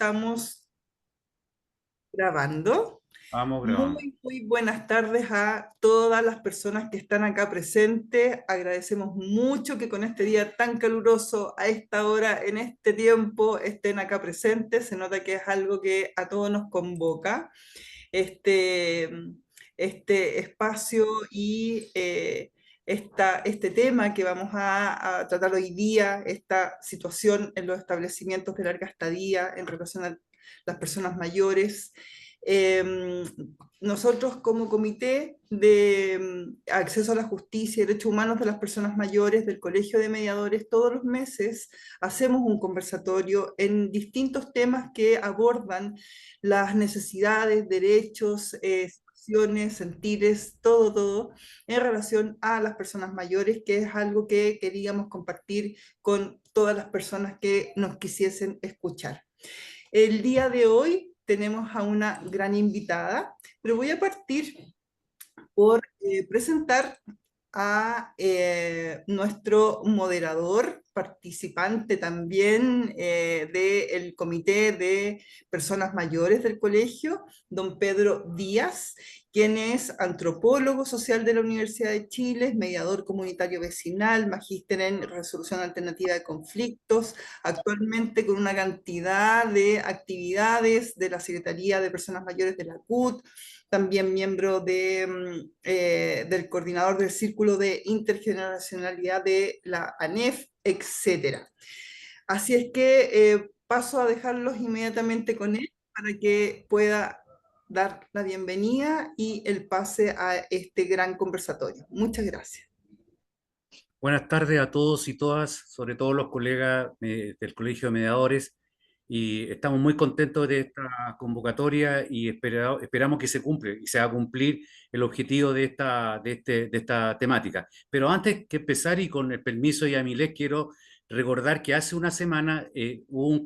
estamos grabando. Vamos grabando. Muy buenas tardes a todas las personas que están acá presentes. Agradecemos mucho que con este día tan caluroso, a esta hora, en este tiempo, estén acá presentes. Se nota que es algo que a todos nos convoca. Este, este espacio y este tema que vamos a tratar hoy día, esta situación en los establecimientos de larga estadía en relación a las personas mayores. Eh, Nosotros como Comité de Acceso a la Justicia y Derechos Humanos de las Personas Mayores del Colegio de Mediadores, todos los meses hacemos un conversatorio en distintos temas que abordan las necesidades, derechos, situaciones, sentires, todo en relación a las personas mayores, que es algo que queríamos compartir con todas las personas que nos quisiesen escuchar. El día de hoy tenemos a una gran invitada, pero voy a partir por presentar a nuestro moderador, participante también del Comité de Personas Mayores del colegio, don Pedro Díaz, quien es antropólogo social de la Universidad de Chile, mediador comunitario vecinal, magíster en resolución alternativa de conflictos, actualmente con una cantidad de actividades de la Secretaría de Personas Mayores de la CUT, también miembro del coordinador del Círculo de Intergeneracionalidad de la ANEF, etcétera. Así es que paso a dejarlos inmediatamente con él para que pueda dar la bienvenida y el pase a este gran conversatorio. Muchas gracias. Buenas tardes a todos y todas, sobre todo los colegas del Colegio de Mediadores, y estamos muy contentos de esta convocatoria y esperamos que se cumpla y se va a cumplir el objetivo de esta temática. Pero antes que empezar y con el permiso de Yamilés, quiero recordar que hace una semana hubo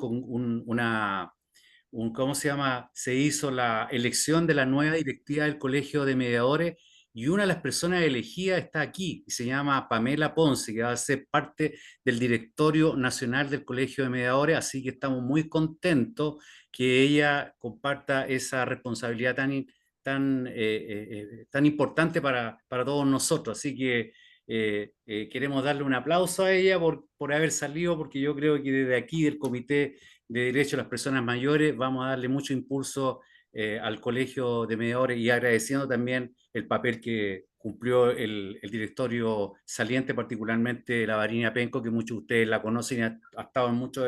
¿cómo se llama? Se hizo la elección de la nueva directiva del Colegio de Mediadores y una de las personas elegidas está aquí y se llama Pamela Ponce, que va a ser parte del directorio nacional del Colegio de Mediadores, así que estamos muy contentos que ella comparta esa responsabilidad tan importante para todos nosotros. Así que queremos darle un aplauso a ella por haber salido, porque yo creo que desde aquí, del Comité de Derechos de las Personas Mayores, vamos a darle mucho impulso al Colegio de Mediadores y agradeciendo también el papel que cumplió el directorio saliente, particularmente la Varina Penco, que muchos de ustedes la conocen y ha estado en muchos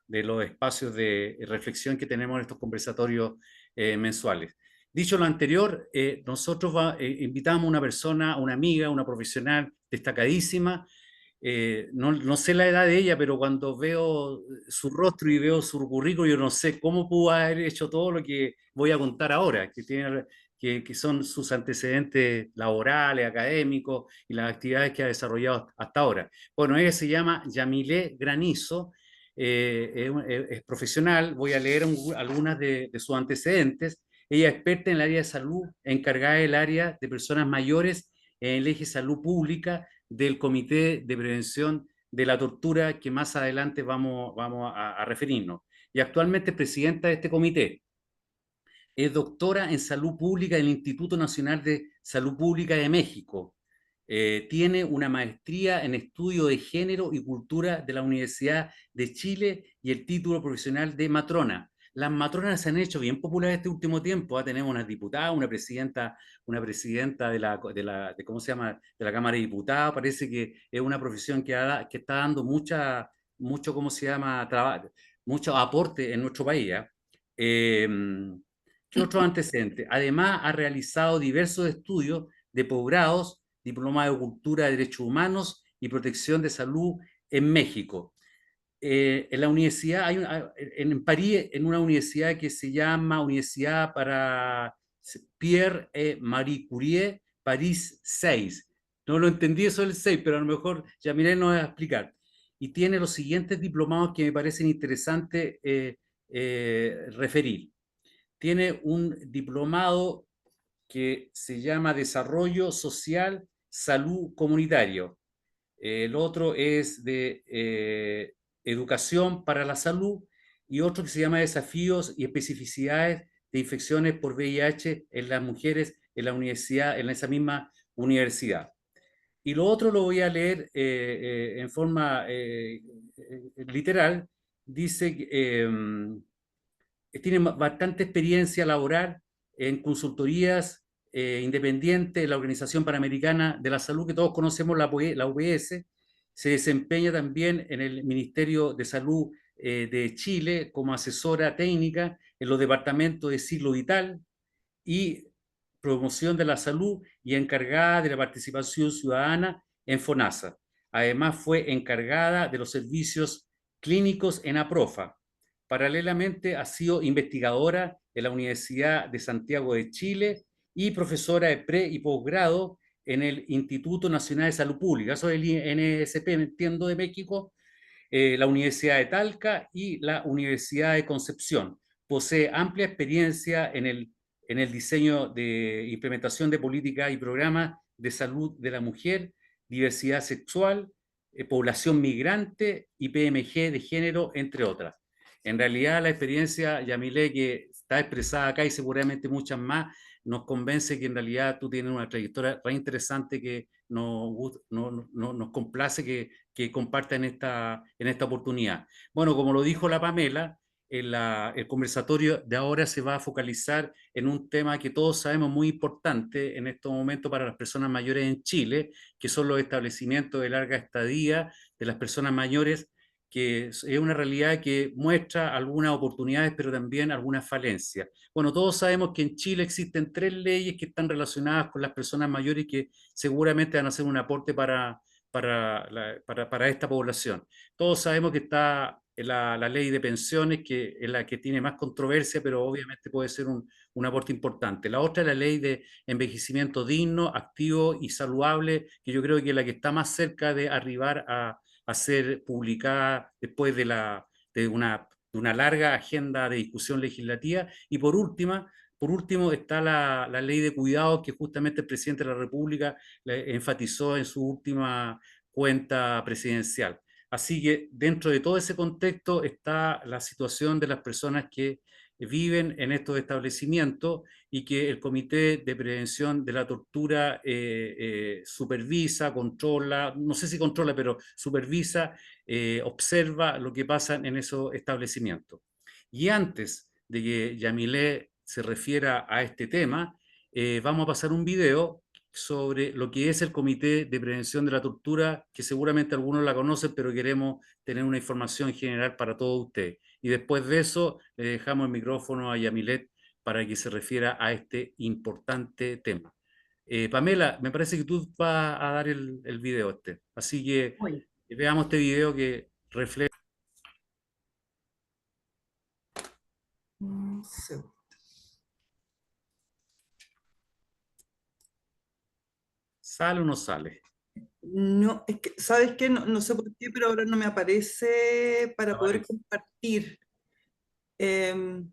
de los espacios de reflexión que tenemos en estos conversatorios mensuales. Dicho lo anterior, nosotros invitamos a una persona, una amiga, una profesional destacadísima. No sé la edad de ella, pero cuando veo su rostro y veo su currículum, yo no sé cómo pudo haber hecho todo lo que voy a contar ahora, que son sus antecedentes laborales, académicos y las actividades que ha desarrollado hasta ahora. Bueno, ella se llama Yamilé Granizo, es profesional, voy a leer algunas de sus antecedentes. Ella es experta en el área de salud, encargada del área de personas mayores en el eje salud pública del Comité de Prevención de la Tortura, que más adelante vamos a referirnos. Y actualmente es presidenta de este comité. Es doctora en salud pública del Instituto Nacional de Salud Pública de México. Tiene una maestría en estudio de género y cultura de la Universidad de Chile y el título profesional de matrona. Las matronas se han hecho bien populares este último tiempo. Tenemos una diputada, una presidenta ¿cómo se llama? De la Cámara de Diputados. Parece que es una profesión que está dando mucho, ¿cómo se llama? Mucho aporte en nuestro país. ¿Eh? ¿Qué otros antecedentes? Además, ha realizado diversos estudios de posgrados, diplomado de Cultura de Derechos Humanos y Protección de Salud en México. En la universidad, en París, en una universidad que se llama Universidad para Pierre et Marie Curie, París 6. No lo entendí eso del 6, pero a lo mejor ya miré nos va a explicar. Y tiene los siguientes diplomados que me parecen interesantes referir. Tiene un diplomado que se llama Desarrollo Social, Salud Comunitario. El otro es de Educación para la Salud y otro que se llama Desafíos y especificidades de infecciones por VIH en las mujeres en la universidad, en esa misma universidad. Y lo otro lo voy a leer en forma literal. Dice que tiene bastante experiencia laboral en consultorías independientes en la Organización Panamericana de la Salud, que todos conocemos, la OPS. Se desempeña también en el Ministerio de Salud de Chile como asesora técnica en los departamentos de ciclo vital y promoción de la salud y encargada de la participación ciudadana en FONASA. Además, fue encargada de los servicios clínicos en APROFA. Paralelamente, ha sido investigadora en la Universidad de Santiago de Chile y profesora de pre y posgrado en el Instituto Nacional de Salud Pública, eso es el INSP, entiendo, de México, la Universidad de Talca y la Universidad de Concepción. Posee amplia experiencia en el diseño de implementación de políticas y programas de salud de la mujer, diversidad sexual, población migrante y PMG de género, entre otras. En realidad, la experiencia, Yamile, que está expresada acá y seguramente muchas más, nos convence que en realidad tú tienes una trayectoria re interesante que nos complace que compartan en esta oportunidad. Bueno, como lo dijo la Pamela, el conversatorio de ahora se va a focalizar en un tema que todos sabemos muy importante en estos momentos para las personas mayores en Chile, que son los establecimientos de larga estadía de las personas mayores, que es una realidad que muestra algunas oportunidades, pero también algunas falencias. Bueno, todos sabemos que en Chile existen 3 leyes que están relacionadas con las personas mayores y que seguramente van a ser un aporte para esta población. Todos sabemos que está la ley de pensiones, que es la que tiene más controversia, pero obviamente puede ser un aporte importante. La otra es la ley de envejecimiento digno, activo y saludable, que yo creo que es la que está más cerca de arribar a ser publicada después de una larga agenda de discusión legislativa. Y por último está la ley de cuidados que justamente el presidente de la República enfatizó en su última cuenta presidencial. Así que dentro de todo ese contexto está la situación de las personas que viven en estos establecimientos y que el Comité de Prevención de la Tortura supervisa, controla, no sé si controla, pero supervisa, observa lo que pasa en esos establecimientos. Y antes de que Yamilé se refiera a este tema, vamos a pasar un video sobre lo que es el Comité de Prevención de la Tortura, que seguramente algunos la conocen, pero queremos tener una información general para todos ustedes. Y después de eso, le dejamos el micrófono a Yamilet para que se refiera a este importante tema. Pamela, me parece que tú vas a dar el video este. Así que veamos este video que refleja. ¿Sale o no sale? No, es que, ¿sabes qué? No, no sé por qué, pero ahora no me aparece para poder Aparece. compartir. Em,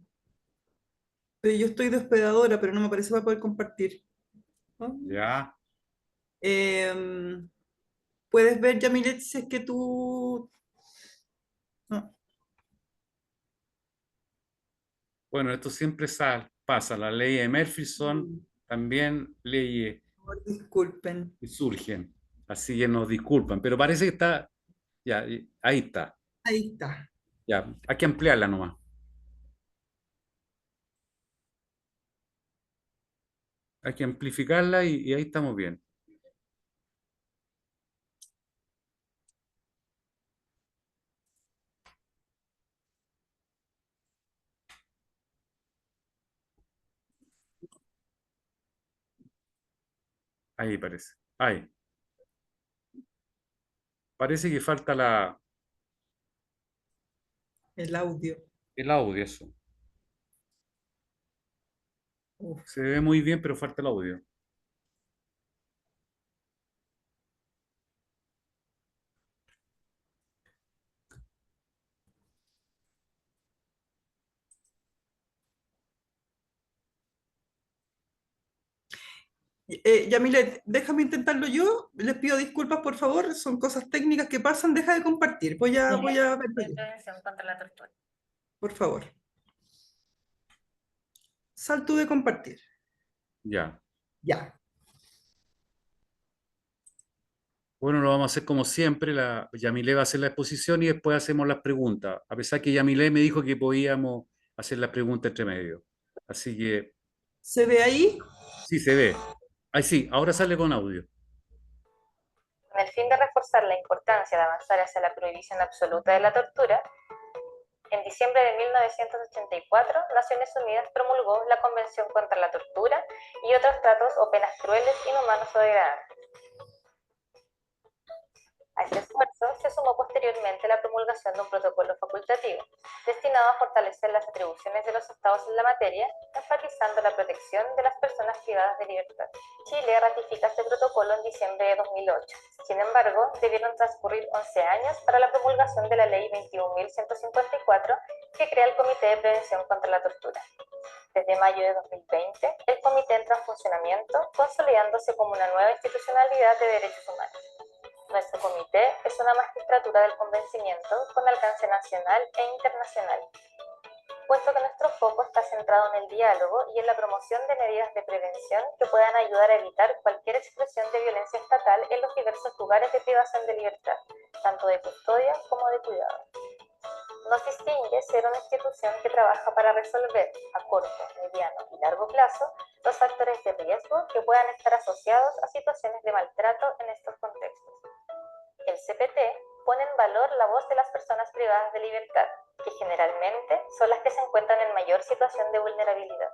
pero yo estoy de hospedadora, pero no me aparece para poder compartir. Ya. Em, ¿Puedes ver, Yamilet, si es que tú... No. Bueno, esto siempre pasa. La ley de Murphy son Mm, también leyes disculpen. que surgen. Así que nos disculpan. Pero parece que está. Ya, ahí está. Ahí está. Ya, hay que ampliarla nomás. Hay que amplificarla y ahí estamos bien. Ahí parece. Ahí. Parece que falta El audio. el audio, eso. Uf. Se ve muy bien, pero falta el audio. Yamilet, déjame intentarlo yo. Les pido disculpas, por favor. Son cosas técnicas que pasan. Deja de compartir. Voy a verlo yo. por favor. Sal tú de compartir. Ya. Ya. Bueno, lo vamos a hacer como siempre. Yamile va a hacer la exposición y después hacemos las preguntas. A pesar que Yamile me dijo que podíamos hacer las preguntas entre medio. Así que ¿Se ve ahí? sí se ve. Ahí sí, ahora sale con audio. Con el fin de reforzar la importancia de avanzar hacia la prohibición absoluta de la tortura, en diciembre de 1984, Naciones Unidas promulgó la Convención contra la Tortura y otros tratos o penas crueles, inhumanos o degradantes. A este esfuerzo se sumó posteriormente la promulgación de un protocolo facultativo, destinado a fortalecer las atribuciones de los Estados en la materia, enfatizando la protección de las personas privadas de libertad. Chile ratifica este protocolo en diciembre de 2008. Sin embargo, debieron transcurrir 11 años para la promulgación de la Ley 21.154, que crea el Comité de Prevención contra la Tortura. Desde mayo de 2020, el comité entra en funcionamiento, consolidándose como una nueva institucionalidad de derechos humanos. Nuestro comité es una magistratura del convencimiento con alcance nacional e internacional, puesto que nuestro foco está centrado en el diálogo y en la promoción de medidas de prevención que puedan ayudar a evitar cualquier expresión de violencia estatal en los diversos lugares de privación de libertad, tanto de custodia como de cuidado. Nos distingue ser una institución que trabaja para resolver a corto, mediano y largo plazo los factores de riesgo que puedan estar asociados a situaciones de maltrato en estos contextos. El CPT pone en valor la voz de las personas privadas de libertad, que generalmente son las que se encuentran en mayor situación de vulnerabilidad.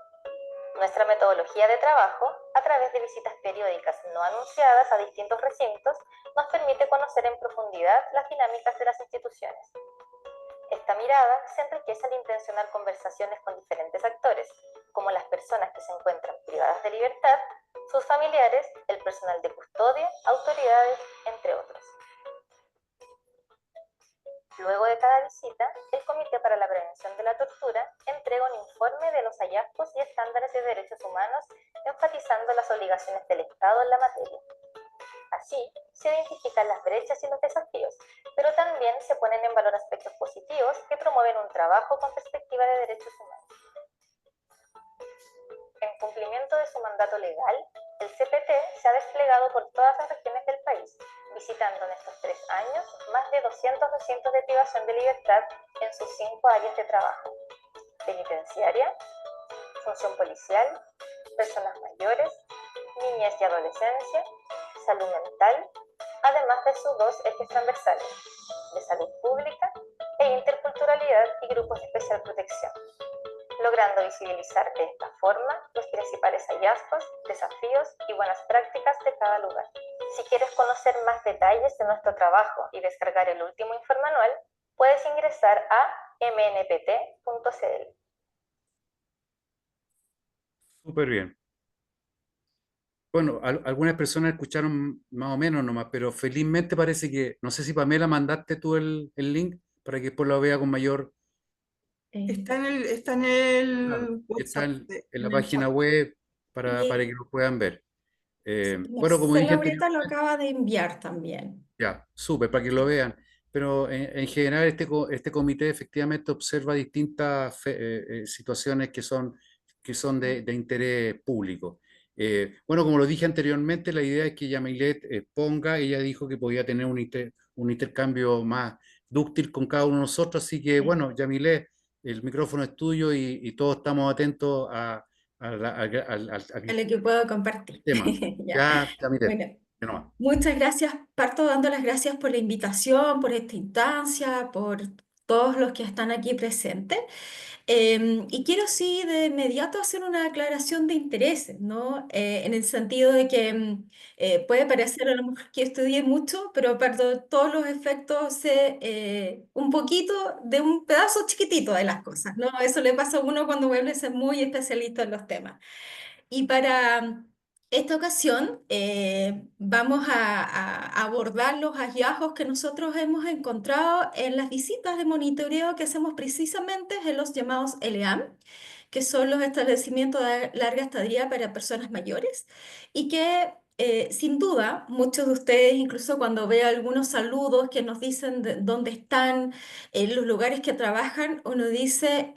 Nuestra metodología de trabajo, a través de visitas periódicas no anunciadas a distintos recintos, nos permite conocer en profundidad las dinámicas de las instituciones. Esta mirada se enriquece al intencionar conversaciones con diferentes actores, como las personas que se encuentran privadas de libertad, sus familiares, el personal de custodia, autoridades, entre otros. Luego de cada visita, el Comité para la Prevención de la Tortura entrega un informe de los hallazgos y estándares de derechos humanos, enfatizando las obligaciones del Estado en la materia. Así, se identifican las brechas y los desafíos, pero también se ponen en valor aspectos positivos que promueven un trabajo con perspectiva de derechos humanos. En cumplimiento de su mandato legal, el CPT se ha desplegado por todas las regiones del país, visitando en estos 3 años más de 200 recintos de privación de libertad en sus 5 áreas de trabajo: penitenciaria, función policial, personas mayores, niñez y adolescencia, salud mental, además de sus 2 ejes transversales, de salud pública e interculturalidad y grupos de especial protección, logrando visibilizar de esta forma los principales hallazgos, desafíos y buenas prácticas de cada lugar. Si quieres conocer más detalles de nuestro trabajo y descargar el último informe anual, puedes ingresar a mnpt.cl. Súper bien. Bueno, algunas personas escucharon más o menos nomás, pero felizmente parece que, no sé si Pamela mandaste tú el link para que después lo vea con mayor. Está en Claro, el está WhatsApp, en la en el página chat. web para que Y lo puedan ver. Bueno, como Marcela dije ahorita lo anteriormente, acaba de enviar también. ya, súper, para que lo vean. Pero en general este comité efectivamente observa distintas situaciones que son de interés público. Bueno, como lo dije anteriormente, la idea es que Yamilet ponga, ella dijo que podía tener un intercambio más dúctil con cada uno de nosotros, así que Sí. bueno, Yamilet, el micrófono es tuyo y todos estamos atentos A lo que puedo compartir. al tema. Ya. Ya, Yamilet, Bueno, de nomás. muchas gracias. Parto dando las gracias por la invitación, por esta instancia, por todos los que están aquí presentes. Y quiero sí de inmediato hacer una aclaración de intereses, ¿no? En el sentido de que puede parecer a lo mejor que estudié mucho, pero perdón, todos los efectos sé un poquito de un pedazo chiquitito de las cosas, ¿no? Eso le pasa a uno cuando vuelve a ser muy especialista en los temas. Y para esta ocasión vamos a abordar los hallazgos que nosotros hemos encontrado en las visitas de monitoreo que hacemos precisamente en los llamados LEAM, que son los establecimientos de larga estadía para personas mayores, y que sin duda, muchos de ustedes, incluso cuando veo algunos saludos que nos dicen dónde están, los lugares que trabajan, uno dice,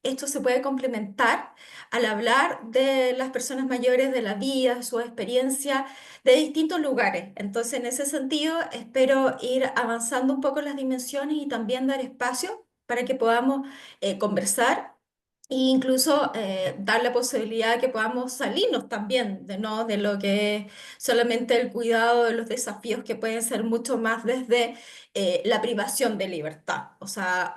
esto se puede complementar al hablar de las personas mayores, de la vida, su experiencia, de distintos lugares. Entonces, en ese sentido, espero ir avanzando un poco las dimensiones y también dar espacio para que podamos conversar e incluso dar la posibilidad de que podamos salirnos también de, ¿no? de lo que es solamente el cuidado de los desafíos que pueden ser mucho más desde la privación de libertad. O sea,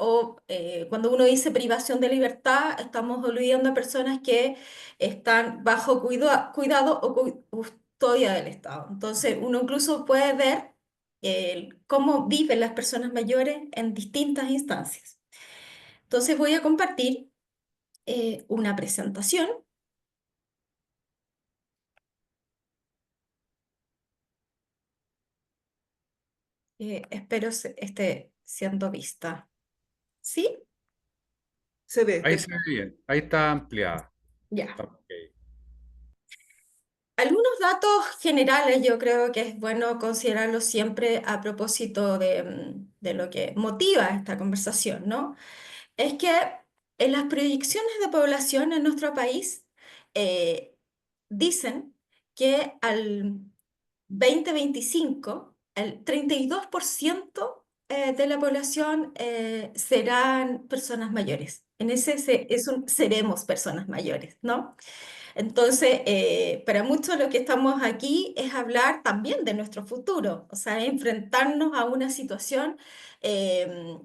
cuando uno dice privación de libertad, estamos olvidando a personas que están bajo cuidado o custodia del Estado. Entonces, uno incluso puede ver cómo viven las personas mayores en distintas instancias. Entonces, voy a compartir una presentación. Espero esté siendo vista. ¿Sí? Se ve, Ahí se ve bien, ahí está ampliada. Ya. Está ok. Algunos datos generales yo creo que es bueno considerarlos siempre a propósito de lo que motiva esta conversación, ¿no? Es que en las proyecciones de población en nuestro país eh, dicen que al 2025 el 32% de la población serán personas mayores. En ese seremos personas mayores, ¿no? Entonces, para muchos lo que estamos aquí es hablar también de nuestro futuro, o sea, enfrentarnos a una situación eh,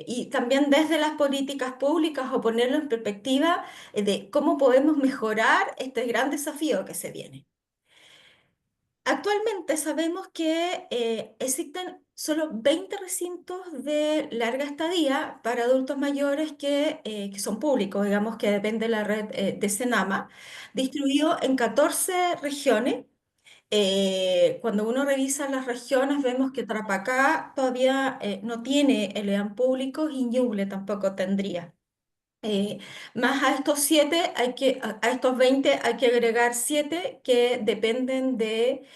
y también desde las políticas públicas o ponerlo en perspectiva de cómo podemos mejorar este gran desafío que se viene. Actualmente sabemos que existen solo 20 recintos de larga estadía para adultos mayores que son públicos, digamos que depende de la red de Senama, distribuidos en 14 regiones. Cuando uno revisa las regiones vemos que Tarapacá todavía no tiene ELEAM públicos y Ñuble tampoco tendría. Eh, Más a estos 7 a estos 20 hay que agregar 7 que dependen de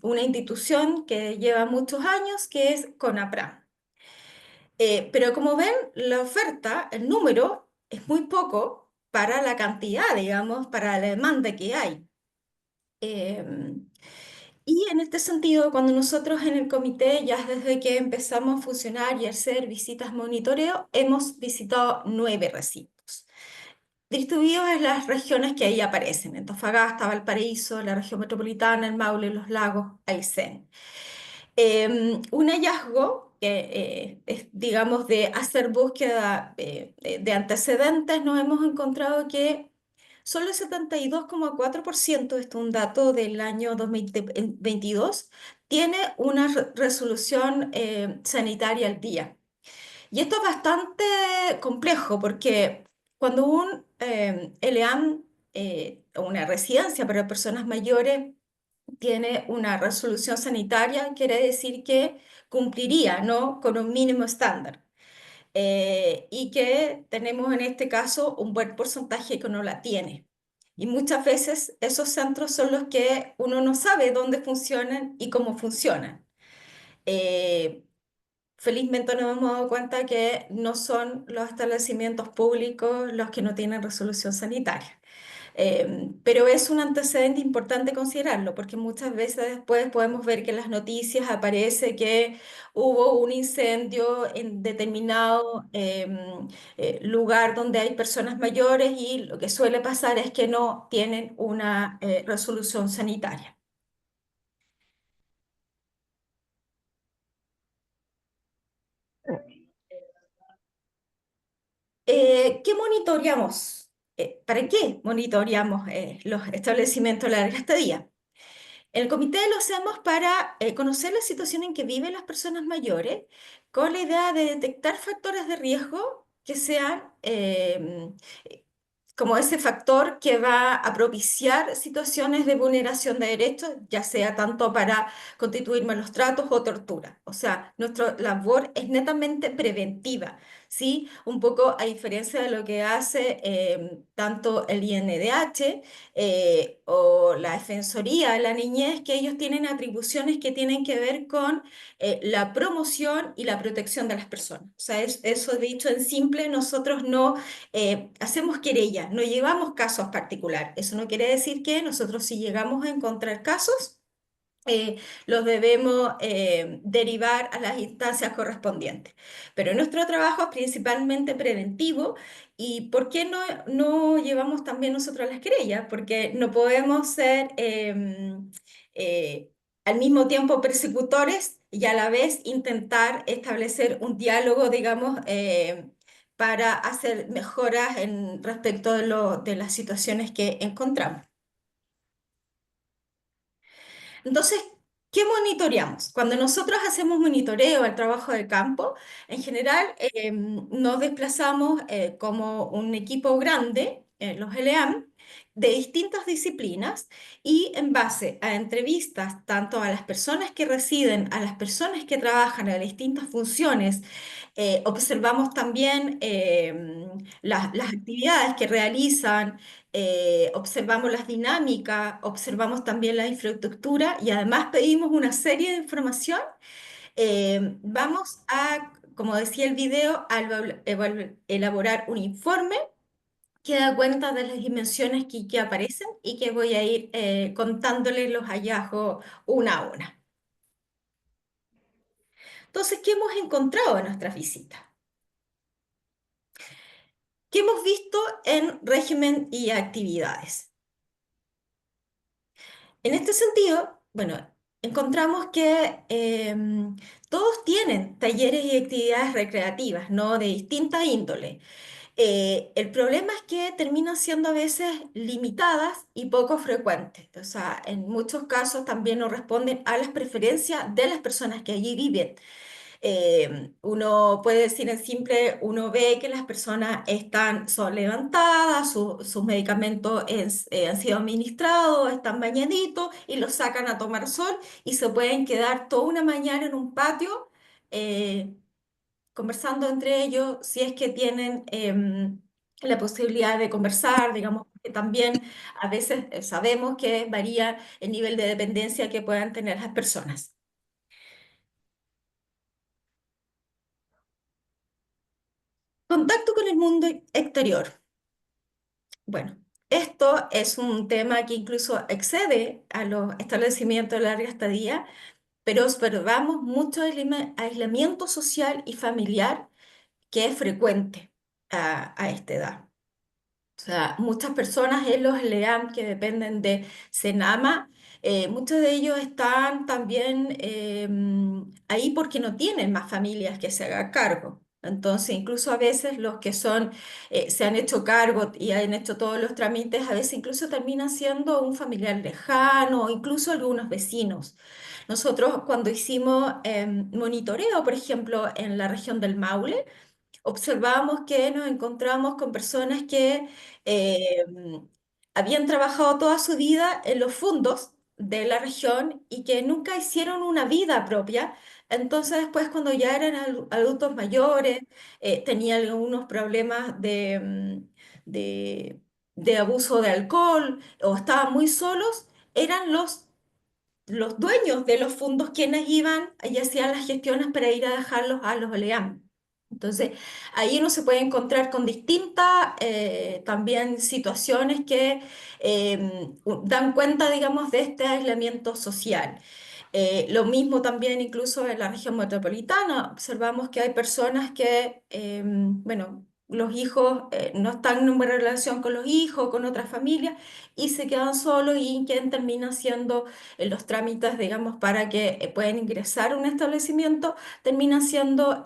una institución que lleva muchos años, que es CONAPRAM. Pero como ven, la oferta, el número, es muy poco para la cantidad, digamos, para la demanda que hay. Em, y en este sentido, cuando nosotros en el comité, ya desde que empezamos a funcionar y a hacer visitas monitoreo, hemos visitado 9 recintos, distribuidos en las regiones que ahí aparecen: Antofagasta, Valparaíso, la región metropolitana, el Maule, los lagos, Aysén. Un hallazgo que es, digamos, de hacer búsqueda de antecedentes, nos hemos encontrado que solo el 72,4%, esto es un dato del año 2022, tiene una resolución sanitaria al día. Y esto es bastante complejo porque cuando un ELEAM, o una residencia para personas mayores, tiene una resolución sanitaria, quiere decir que cumpliría, ¿no?, con un mínimo estándar. Y que tenemos en este caso un buen porcentaje que no la tiene. Y muchas veces esos centros son los que uno no sabe dónde funcionan y cómo funcionan. Eh, Felizmente nos hemos dado cuenta que no son los establecimientos públicos los que no tienen resolución sanitaria. Pero es un antecedente importante considerarlo, porque muchas veces después podemos ver que en las noticias aparece que hubo un incendio en determinado lugar donde hay personas mayores y lo que suele pasar es que no tienen una resolución sanitaria. ¿Qué monitoreamos? ¿Para qué monitoreamos los establecimientos de larga estadía? El comité lo hacemos para conocer la situación en que viven las personas mayores, con la idea de detectar factores de riesgo que sean como ese factor que va a propiciar situaciones de vulneración de derechos, ya sea tanto para constituir malos tratos o tortura. O sea, nuestra labor es netamente preventiva. ¿sí? Un poco a diferencia de lo que hace tanto el INDH o la Defensoría de la Niñez, que ellos tienen atribuciones que tienen que ver con la promoción y la protección de las personas. O sea, eso dicho en simple, nosotros no hacemos querellas, no llevamos casos particulares. Eso no quiere decir que nosotros si llegamos a encontrar casos, los debemos derivar a las instancias correspondientes. Pero nuestro trabajo es principalmente preventivo. ¿Y por qué no llevamos también nosotros las querellas? Porque no podemos ser al mismo tiempo persecutores y a la vez intentar establecer un diálogo, digamos, para hacer mejoras respecto de las situaciones que encontramos. Entonces, ¿qué monitoreamos? Cuando nosotros hacemos monitoreo al trabajo de campo, en general nos desplazamos como un equipo grande, los LEAM, de distintas disciplinas y en base a entrevistas tanto a las personas que residen, a las personas que trabajan en distintas funciones, observamos también las actividades que realizan, observamos las dinámicas, observamos también la infraestructura y además pedimos una serie de información. Vamos a, como decía el video, a elaborar un informe que da cuenta de las dimensiones que aparecen y que voy a ir contándoles los hallazgos una a una. Entonces, ¿qué hemos encontrado en nuestras visitas? ¿Qué hemos visto en régimen y actividades? En este sentido, bueno, encontramos que todos tienen talleres y actividades recreativas, ¿no? De distinta índole. El problema es que terminan siendo a veces limitadas y poco frecuentes. O sea, en muchos casos también no responden a las preferencias de las personas que allí viven. Uno puede decir en simple, uno ve que las personas son levantadas, sus medicamentos han sido administrados, están bañaditos y los sacan a tomar sol y se pueden quedar toda una mañana en un patio eh, conversando entre ellos, si es que tienen la posibilidad de conversar, digamos, que también a veces sabemos que varía el nivel de dependencia que puedan tener las personas. Contacto con el mundo exterior. Bueno, esto es un tema que incluso excede a los establecimientos de larga estadía, pero observamos mucho aislamiento social y familiar que es frecuente a esta edad. O sea, muchas personas en los LEAM que dependen de Senama, muchos de ellos están también ahí porque no tienen más familias que se hagan cargo. Entonces, incluso a veces los que se han hecho cargo y han hecho todos los trámites, a veces incluso terminan siendo un familiar lejano o incluso algunos vecinos. Nosotros cuando hicimos monitoreo, por ejemplo, en la región del Maule, observamos que nos encontramos con personas que eh, habían trabajado toda su vida en los fondos de la región y que nunca hicieron una vida propia. Entonces después cuando ya eran adultos mayores, tenían algunos problemas de abuso de alcohol o estaban muy solos, eran los dueños de los fondos quienes iban y hacían las gestiones para ir a dejarlos a los OLEAM. Entonces, ahí uno se puede encontrar con distintas también situaciones que dan cuenta, digamos, de este aislamiento social. Lo mismo también incluso en la región metropolitana. Observamos que hay personas que, bueno, los hijos no están en buena relación con los hijos, con otras familias, y se quedan solos y quien termina haciendo los trámites, digamos, para que puedan ingresar a un establecimiento, terminan siendo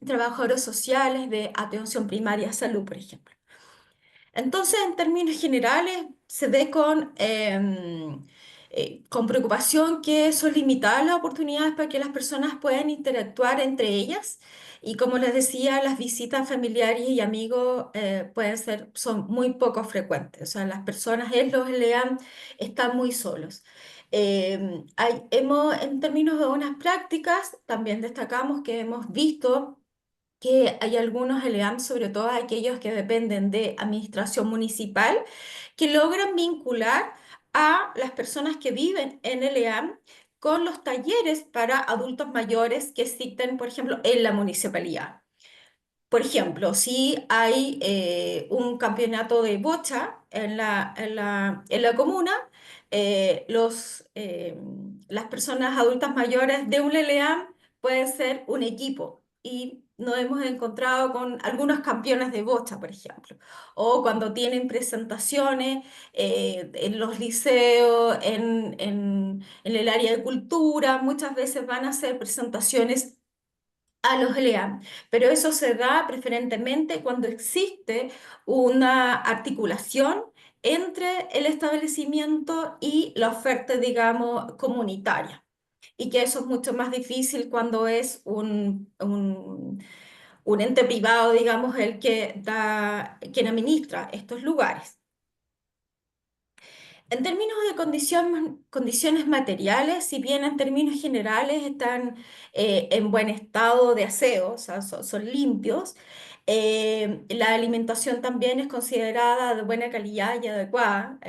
trabajadores sociales de atención primaria salud, por ejemplo. Entonces, en términos generales, se ve con preocupación que son limitadas las oportunidades para que las personas puedan interactuar entre ellas. Y como les decía, las visitas familiares y amigos son muy poco frecuentes. O sea, las personas en los LEAM están muy solos. En términos de unas prácticas, también destacamos que hemos visto que hay algunos ELEAM, sobre todo aquellos que dependen de administración municipal, que logran vincular a las personas que viven en ELEAM con los talleres para adultos mayores que existen, por ejemplo, en la municipalidad. Por ejemplo, si hay un campeonato de bocha en la comuna, las personas adultas mayores de un LEAM pueden ser un equipo y nos hemos encontrado con algunos campeones de bocha, por ejemplo, o cuando tienen presentaciones en los liceos, en el área de cultura, muchas veces van a hacer presentaciones a los LEAM, pero eso se da preferentemente cuando existe una articulación entre el establecimiento y la oferta, digamos, comunitaria. Y que eso es mucho más difícil cuando es un ente privado, digamos, el que da, quien administra estos lugares. En términos de condiciones materiales, si bien en términos generales están en buen estado de aseo, o sea, son limpios, la alimentación también es considerada de buena calidad y adecuada,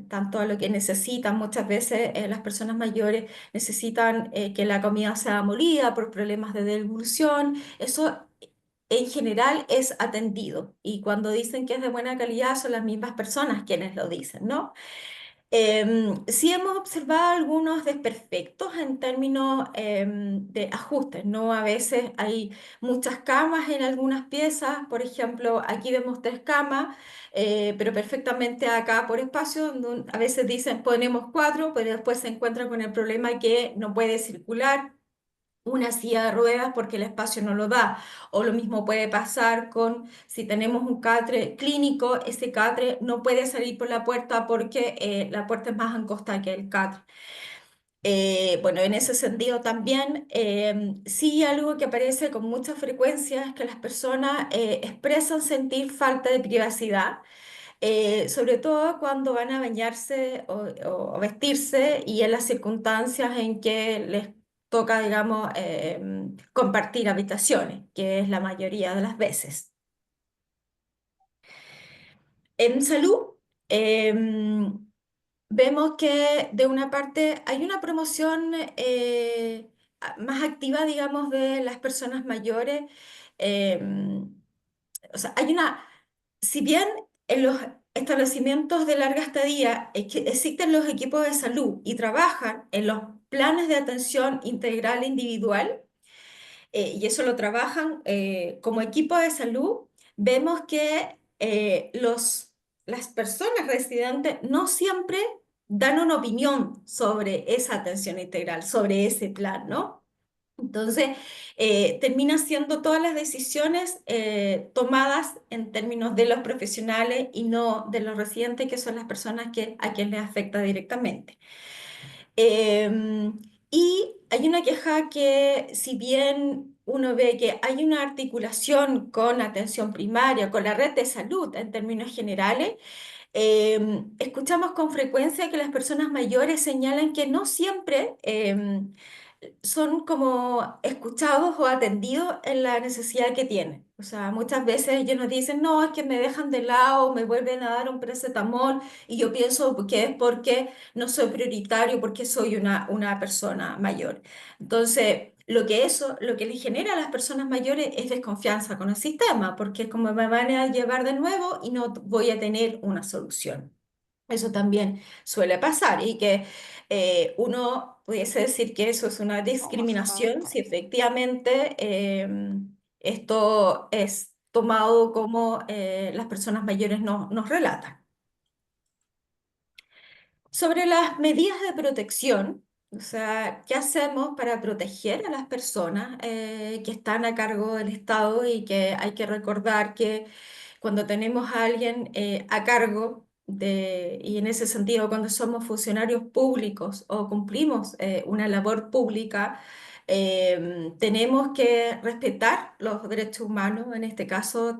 tanto a lo que necesitan. Muchas veces las personas mayores necesitan que la comida sea molida por problemas de devolución. Eso en general es atendido. Y cuando dicen que es de buena calidad, son las mismas personas quienes lo dicen, ¿no? Sí hemos observado algunos desperfectos en términos de ajustes, ¿no? A veces hay muchas camas en algunas piezas, por ejemplo, aquí vemos 3 camas, pero perfectamente acá por espacio, a veces dicen ponemos 4, pero después se encuentran con el problema que no puede circular una silla de ruedas porque el espacio no lo da. O lo mismo puede pasar con si tenemos un catre clínico, ese catre no puede salir por la puerta porque la puerta es más angosta que el catre. Bueno, en ese sentido también, sí algo que aparece con mucha frecuencia es que las personas expresan sentir falta de privacidad, sobre todo cuando van a bañarse o vestirse y en las circunstancias en que les toca, digamos, compartir habitaciones, que es la mayoría de las veces. En salud, vemos que de una parte hay una promoción más activa, digamos, de las personas mayores. O sea, si bien en los establecimientos de larga estadía que existen los equipos de salud y trabajan en los planes de atención integral e individual, y eso lo trabajan como equipo de salud, vemos que las personas residentes no siempre dan una opinión sobre esa atención integral, sobre ese plan, ¿no? Entonces, termina siendo todas las decisiones tomadas en términos de los profesionales y no de los residentes, que son las personas a quien les afecta directamente. Y hay una queja que, si bien uno ve que hay una articulación con atención primaria, con la red de salud en términos generales, escuchamos con frecuencia que las personas mayores señalan que no siempre son como escuchados o atendidos en la necesidad que tienen. O sea, muchas veces ellos nos dicen, no, es que me dejan de lado, me vuelven a dar un paracetamol y yo pienso que es porque no soy prioritario, porque soy una persona mayor. Entonces, lo que le genera a las personas mayores es desconfianza con el sistema, porque es como me van a llevar de nuevo y no voy a tener una solución. Eso también suele pasar y que uno pudiese decir que eso es una discriminación si efectivamente esto es tomado como las personas mayores nos relatan. Sobre las medidas de protección, o sea, ¿qué hacemos para proteger a las personas que están a cargo del Estado? Y que hay que recordar que cuando tenemos a alguien a cargo y en ese sentido cuando somos funcionarios públicos o cumplimos una labor pública, tenemos que respetar los derechos humanos. En este caso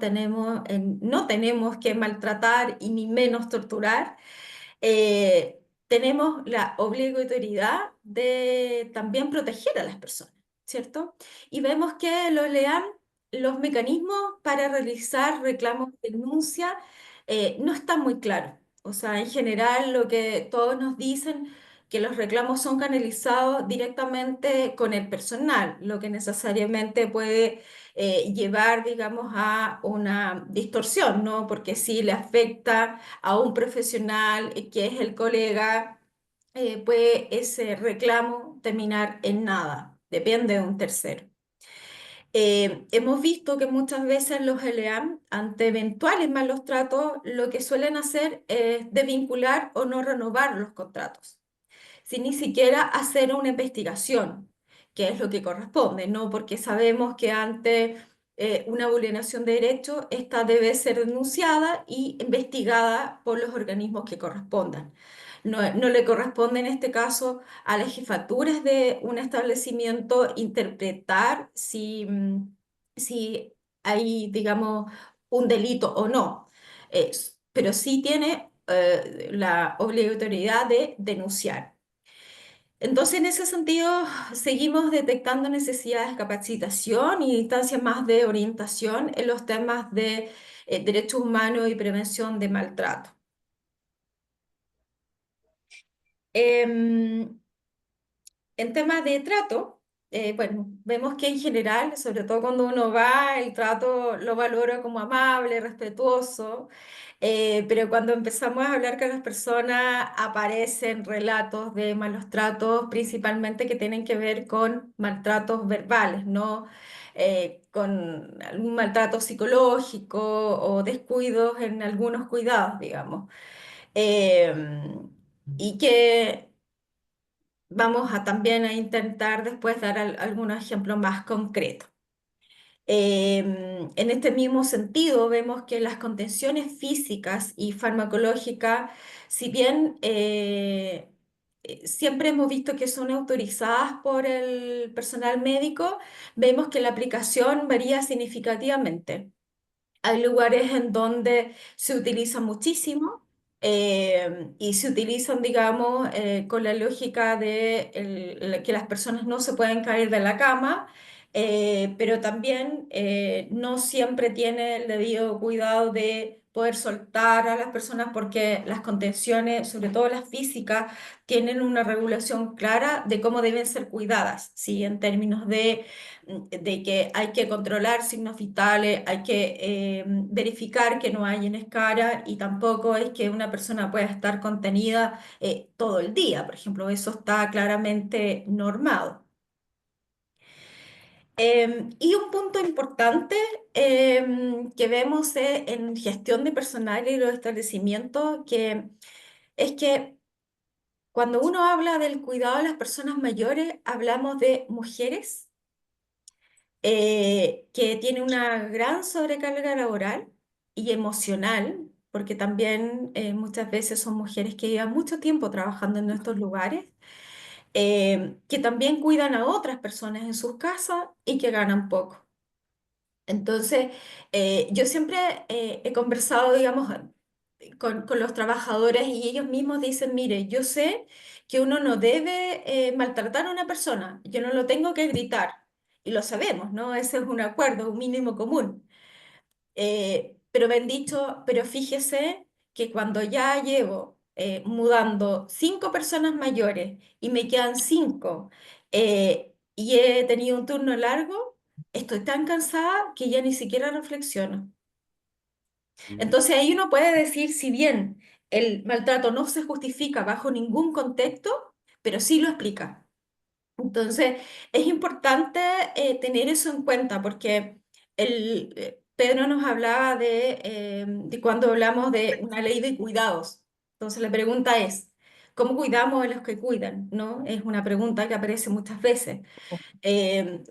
no tenemos que maltratar y ni menos torturar. Tenemos la obligatoriedad de también proteger a las personas, ¿cierto? Y vemos que los LEAM los mecanismos para realizar reclamos de denuncia no están muy claros. O sea, en general lo que todos nos dicen que los reclamos son canalizados directamente con el personal, lo que necesariamente puede llevar, digamos, a una distorsión, ¿no? Porque si le afecta a un profesional que es el colega, puede ese reclamo terminar en nada, depende de un tercero. Hemos visto que muchas veces los LEAM, ante eventuales malos tratos, lo que suelen hacer es desvincular o no renovar los contratos, sin ni siquiera hacer una investigación, que es lo que corresponde, ¿no? Porque sabemos que ante una vulneración de derechos, esta debe ser denunciada y investigada por los organismos que correspondan. No le corresponde en este caso a las jefaturas de un establecimiento interpretar si hay, digamos, un delito o no. Pero sí tiene la obligatoriedad de denunciar. Entonces, en ese sentido, seguimos detectando necesidades de capacitación y instancias más de orientación en los temas de derechos humanos y prevención de maltrato. Em, En temas de trato, bueno, vemos que en general, sobre todo cuando uno va, el trato lo valora como amable, respetuoso, pero cuando empezamos a hablar con las personas aparecen relatos de malos tratos, principalmente que tienen que ver con maltratos verbales, ¿no? Con algún maltrato psicológico o descuidos en algunos cuidados, digamos. Y que vamos a también a intentar después dar algunos ejemplos más concretos. En este mismo sentido, vemos que las contenciones físicas y farmacológicas, si bien siempre hemos visto que son autorizadas por el personal médico, vemos que la aplicación varía significativamente. Hay lugares en donde se utiliza muchísimo y se utilizan, digamos, con la lógica de que las personas no se pueden caer de la cama, pero también no siempre tiene el debido cuidado de poder soltar a las personas porque las contenciones, sobre todo las físicas, tienen una regulación clara de cómo deben ser cuidadas, ¿sí? En términos de que hay que controlar signos vitales, hay que verificar que no hay en escara y tampoco es que una persona pueda estar contenida todo el día. Por ejemplo, eso está claramente normado. Y un punto importante que vemos en gestión de personal y los establecimientos, que es que cuando uno habla del cuidado de las personas mayores, hablamos de mujeres que tiene una gran sobrecarga laboral y emocional, porque también muchas veces son mujeres que llevan mucho tiempo trabajando en nuestros lugares, que también cuidan a otras personas en sus casas y que ganan poco. Entonces, yo siempre he conversado, digamos, con los trabajadores y ellos mismos dicen, mire, yo sé que uno no debe maltratar a una persona, yo no lo tengo que gritar, y lo sabemos, ¿no? Ese es un acuerdo, un mínimo común. Pero me han dicho, pero fíjese que cuando ya llevo mudando 5 personas mayores y me quedan 5 y he tenido un turno largo, estoy tan cansada que ya ni siquiera reflexiono. Entonces ahí uno puede decir, si bien el maltrato no se justifica bajo ningún contexto, pero sí lo explica. Entonces, es importante tener eso en cuenta porque Pedro nos hablaba de cuando hablamos de una ley de cuidados. Entonces, la pregunta es, ¿cómo cuidamos a los que cuidan? ¿No? Es una pregunta que aparece muchas veces.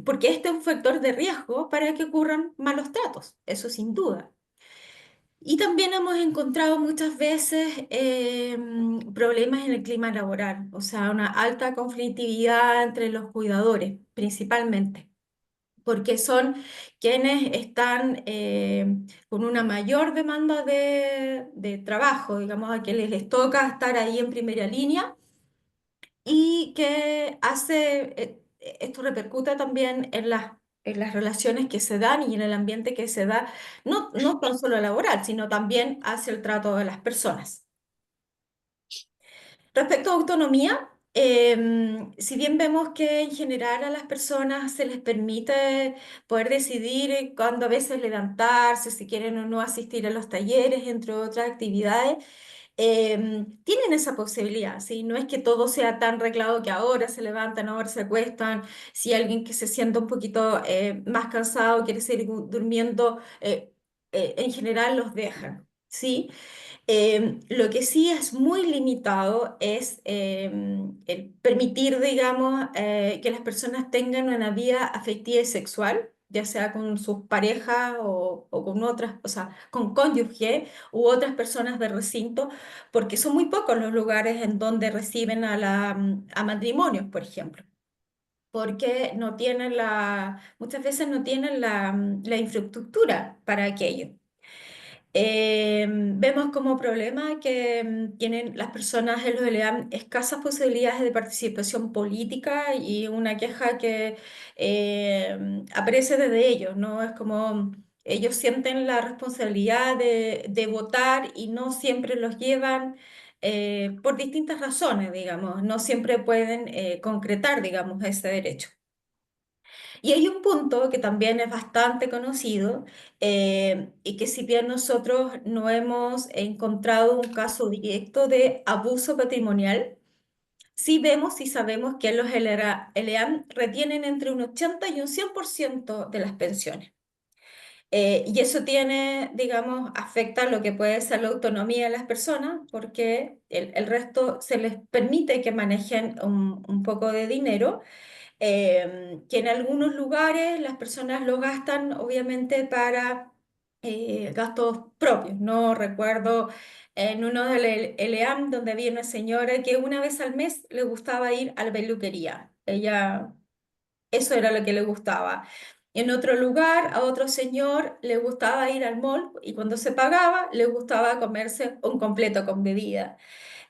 Porque este es un factor de riesgo para que ocurran malos tratos, eso sin duda. Y también hemos encontrado muchas veces problemas en el clima laboral, o sea, una alta conflictividad entre los cuidadores, principalmente, porque son quienes están con una mayor demanda de trabajo, digamos, a quienes les toca estar ahí en primera línea y que esto repercute también en las en las relaciones que se dan y en el ambiente que se da, no tan solo laboral, sino también hacia el trato de las personas. Respecto a autonomía, si bien vemos que en general a las personas se les permite poder decidir cuándo a veces levantarse, si quieren o no asistir a los talleres, entre otras actividades, tienen esa posibilidad, ¿sí? No es que todo sea tan reglado que ahora se levantan, ahora se acuestan, si alguien que se sienta un poquito más cansado quiere seguir durmiendo, en general los dejan, ¿sí? Lo que sí es muy limitado es el permitir, digamos, que las personas tengan una vida afectiva y sexual, ya sea con sus parejas o con otras, o sea, con cónyuge u otras personas del recinto, porque son muy pocos los lugares en donde reciben a matrimonios, por ejemplo. Porque no tienen muchas veces no tienen la infraestructura para aquello. Vemos como problema que tienen las personas en los LEAM escasas posibilidades de participación política y una queja que aparece desde ellos, ¿no? Es como ellos sienten la responsabilidad de votar y no siempre los llevan por distintas razones, digamos, no siempre pueden concretar, digamos, ese derecho. Y hay un punto que también es bastante conocido y que si bien nosotros no hemos encontrado un caso directo de abuso patrimonial, sí vemos y sabemos que los LEAM retienen entre un 80 y un 100% de las pensiones. Y eso tiene, digamos, afecta lo que puede ser la autonomía de las personas, porque el resto se les permite que manejen un poco de dinero que en algunos lugares las personas lo gastan obviamente para gastos propios. No recuerdo en uno del ELEAM donde había una señora que una vez al mes le gustaba ir a la peluquería. Ella, eso era lo que le gustaba. En otro lugar, a otro señor le gustaba ir al mall y cuando se pagaba le gustaba comerse un completo con bebida.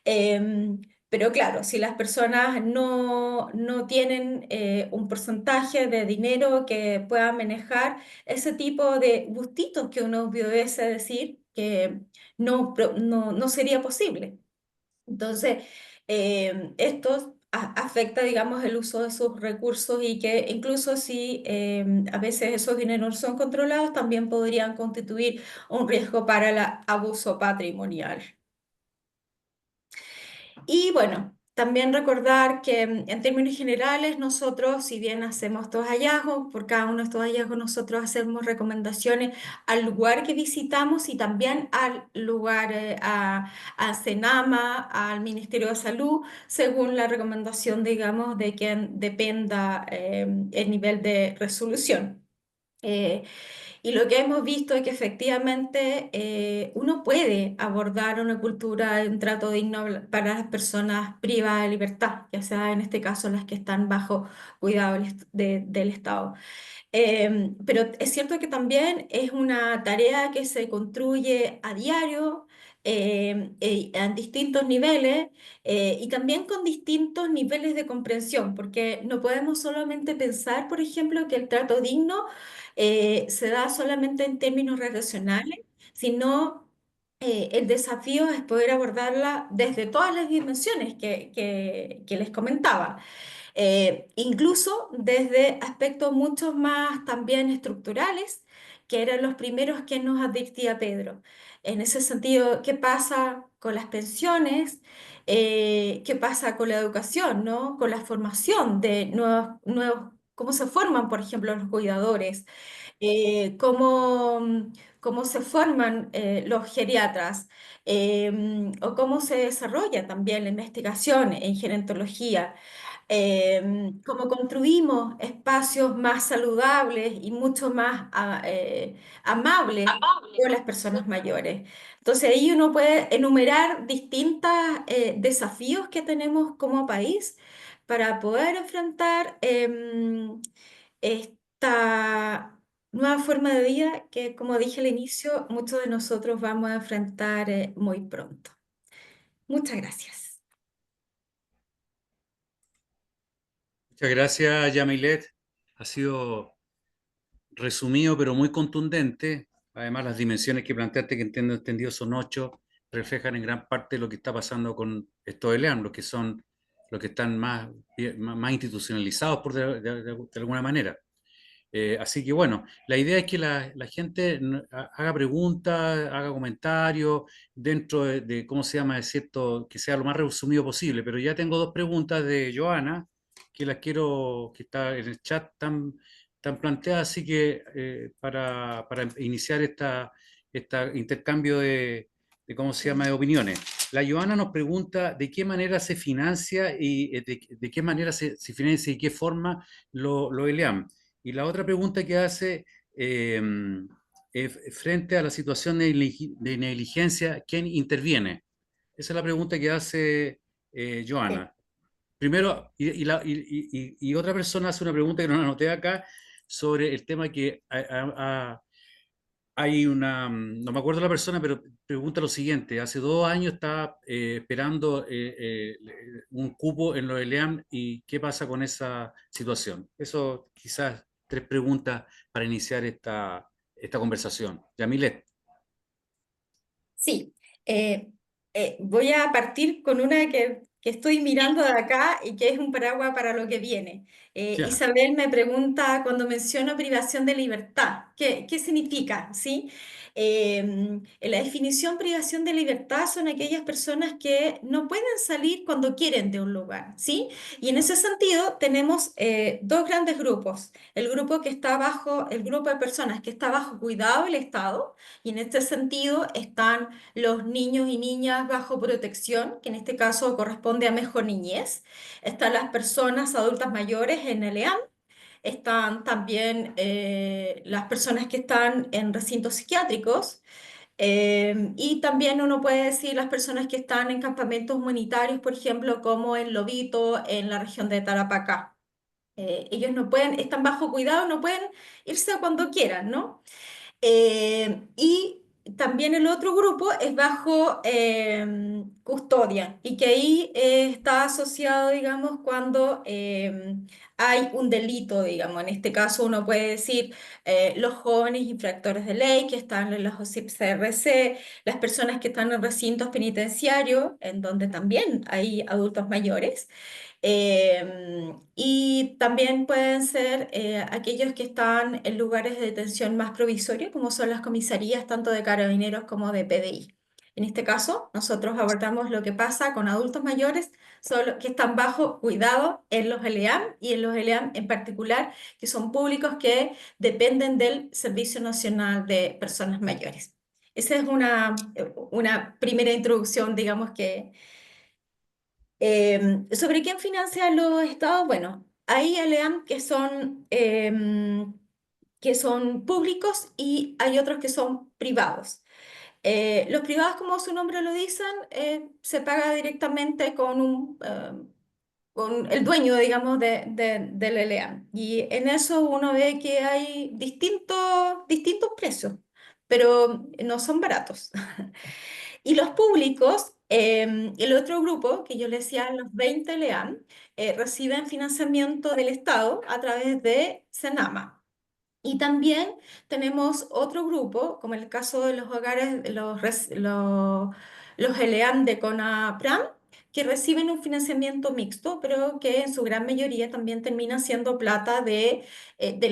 Em, pero claro, si las personas no tienen un porcentaje de dinero que puedan manejar, ese tipo de gustitos que uno pudiese decir que no sería posible. Entonces, esto afecta, digamos, el uso de sus recursos y que incluso si a veces esos dineros no son controlados, también podrían constituir un riesgo para el abuso patrimonial. Y bueno, también recordar que en términos generales nosotros, si bien hacemos estos hallazgos, por cada uno de estos hallazgos nosotros hacemos recomendaciones al lugar que visitamos y también al lugar, a Senama, al Ministerio de Salud, según la recomendación, digamos, de quien dependa el nivel de resolución. Eh, y lo que hemos visto es que efectivamente uno puede abordar una cultura de un trato digno para las personas privadas de libertad, ya sea en este caso las que están bajo cuidado del Estado. Pero es cierto que también es una tarea que se construye a diario, en distintos niveles y también con distintos niveles de comprensión, porque no podemos solamente pensar, por ejemplo, que el trato digno se da solamente en términos relacionales, sino el desafío es poder abordarla desde todas las dimensiones que les comentaba. Incluso desde aspectos mucho más también estructurales, que eran los primeros que nos advertía Pedro. En ese sentido, ¿qué pasa con las pensiones? ¿Qué pasa con la educación, ¿no? Con la formación de cómo se forman, por ejemplo, los cuidadores, cómo se forman los geriatras, o cómo se desarrolla también la investigación en gerontología, cómo construimos espacios más saludables y mucho más amables con las personas mayores. Entonces ahí uno puede enumerar distintos desafíos que tenemos como país para poder enfrentar esta nueva forma de vida que, como dije al inicio, muchos de nosotros vamos a enfrentar muy pronto. Muchas gracias. Muchas gracias, Yamilet. Ha sido resumido pero muy contundente. Además, las dimensiones que planteaste, que entiendo entendido son 8, reflejan en gran parte lo que está pasando con estos ELEAM, los que están más institucionalizados de alguna manera. Así que bueno, la idea es que la gente haga preguntas, haga comentarios dentro cómo se llama, es cierto, que sea lo más resumido posible. Pero ya tengo dos preguntas de Joana que las quiero, que está en el chat tan planteadas, así que para iniciar esta intercambio cómo se llama, de opiniones. La Joana nos pregunta de qué manera se financia y de qué manera se financia y qué forma lo ELEAM. Y la otra pregunta que hace, eh, frente a la situación de negligencia, ¿quién interviene? Esa es la pregunta que hace Sí. Joana. Primero, y otra persona hace una pregunta que no la anoté acá, sobre el tema que hay no me acuerdo la persona, pero pregunta lo siguiente: hace 2 años está esperando un cupo en los ELEAM, y ¿qué pasa con esa situación? Eso quizás 3 preguntas para iniciar esta conversación. Yamilet. Sí, voy a partir con una que estoy mirando de acá y que es un paraguas para lo que viene. Ya. Isabel me pregunta cuando menciono privación de libertad, ¿qué significa? ¿Sí? En la definición privación de libertad son aquellas personas que no pueden salir cuando quieren de un lugar, ¿sí? Y en ese sentido tenemos dos grandes grupos. El grupo que está bajo, el grupo de personas que está bajo cuidado del Estado, y en este sentido están los niños y niñas bajo protección, que en este caso corresponde a Mejor Niñez. Están las personas adultas mayores en el EAM. Están también las personas que están en recintos psiquiátricos. Y también uno puede decir las personas que están en campamentos humanitarios, por ejemplo, como en Lobito, en la región de Tarapacá. Ellos no pueden, están bajo cuidado, no pueden irse cuando quieran, ¿no? Y también el otro grupo es bajo custodia y que ahí está asociado, digamos, cuando hay un delito, digamos. En este caso uno puede decir los jóvenes infractores de ley que están en los OSIP-CRC, las personas que están en recintos penitenciarios, en donde también hay adultos mayores. Y también pueden ser aquellos que están en lugares de detención más provisorios, como son las comisarías tanto de carabineros como de PDI. En este caso, nosotros abordamos lo que pasa con adultos mayores solo que están bajo cuidado en los ELEAM y en los ELEAM en particular, que son públicos que dependen del Servicio Nacional de Personas Mayores. Esa es una primera introducción, digamos que ¿sobre quién financia los estados? Bueno, hay ELEAM que son públicos y hay otros que son privados. Los privados, como su nombre lo dicen, se paga directamente con el dueño, digamos, del ELEAM. Y en eso uno ve que hay distintos precios, pero no son baratos. Y los públicos, el otro grupo, que yo le decía los 20 LEAM, reciben financiamiento del Estado a través de Senama. Y también tenemos otro grupo, como el caso de los hogares, los ELEAM de CONAPRAM, que reciben un financiamiento mixto, pero que en su gran mayoría también termina siendo plata del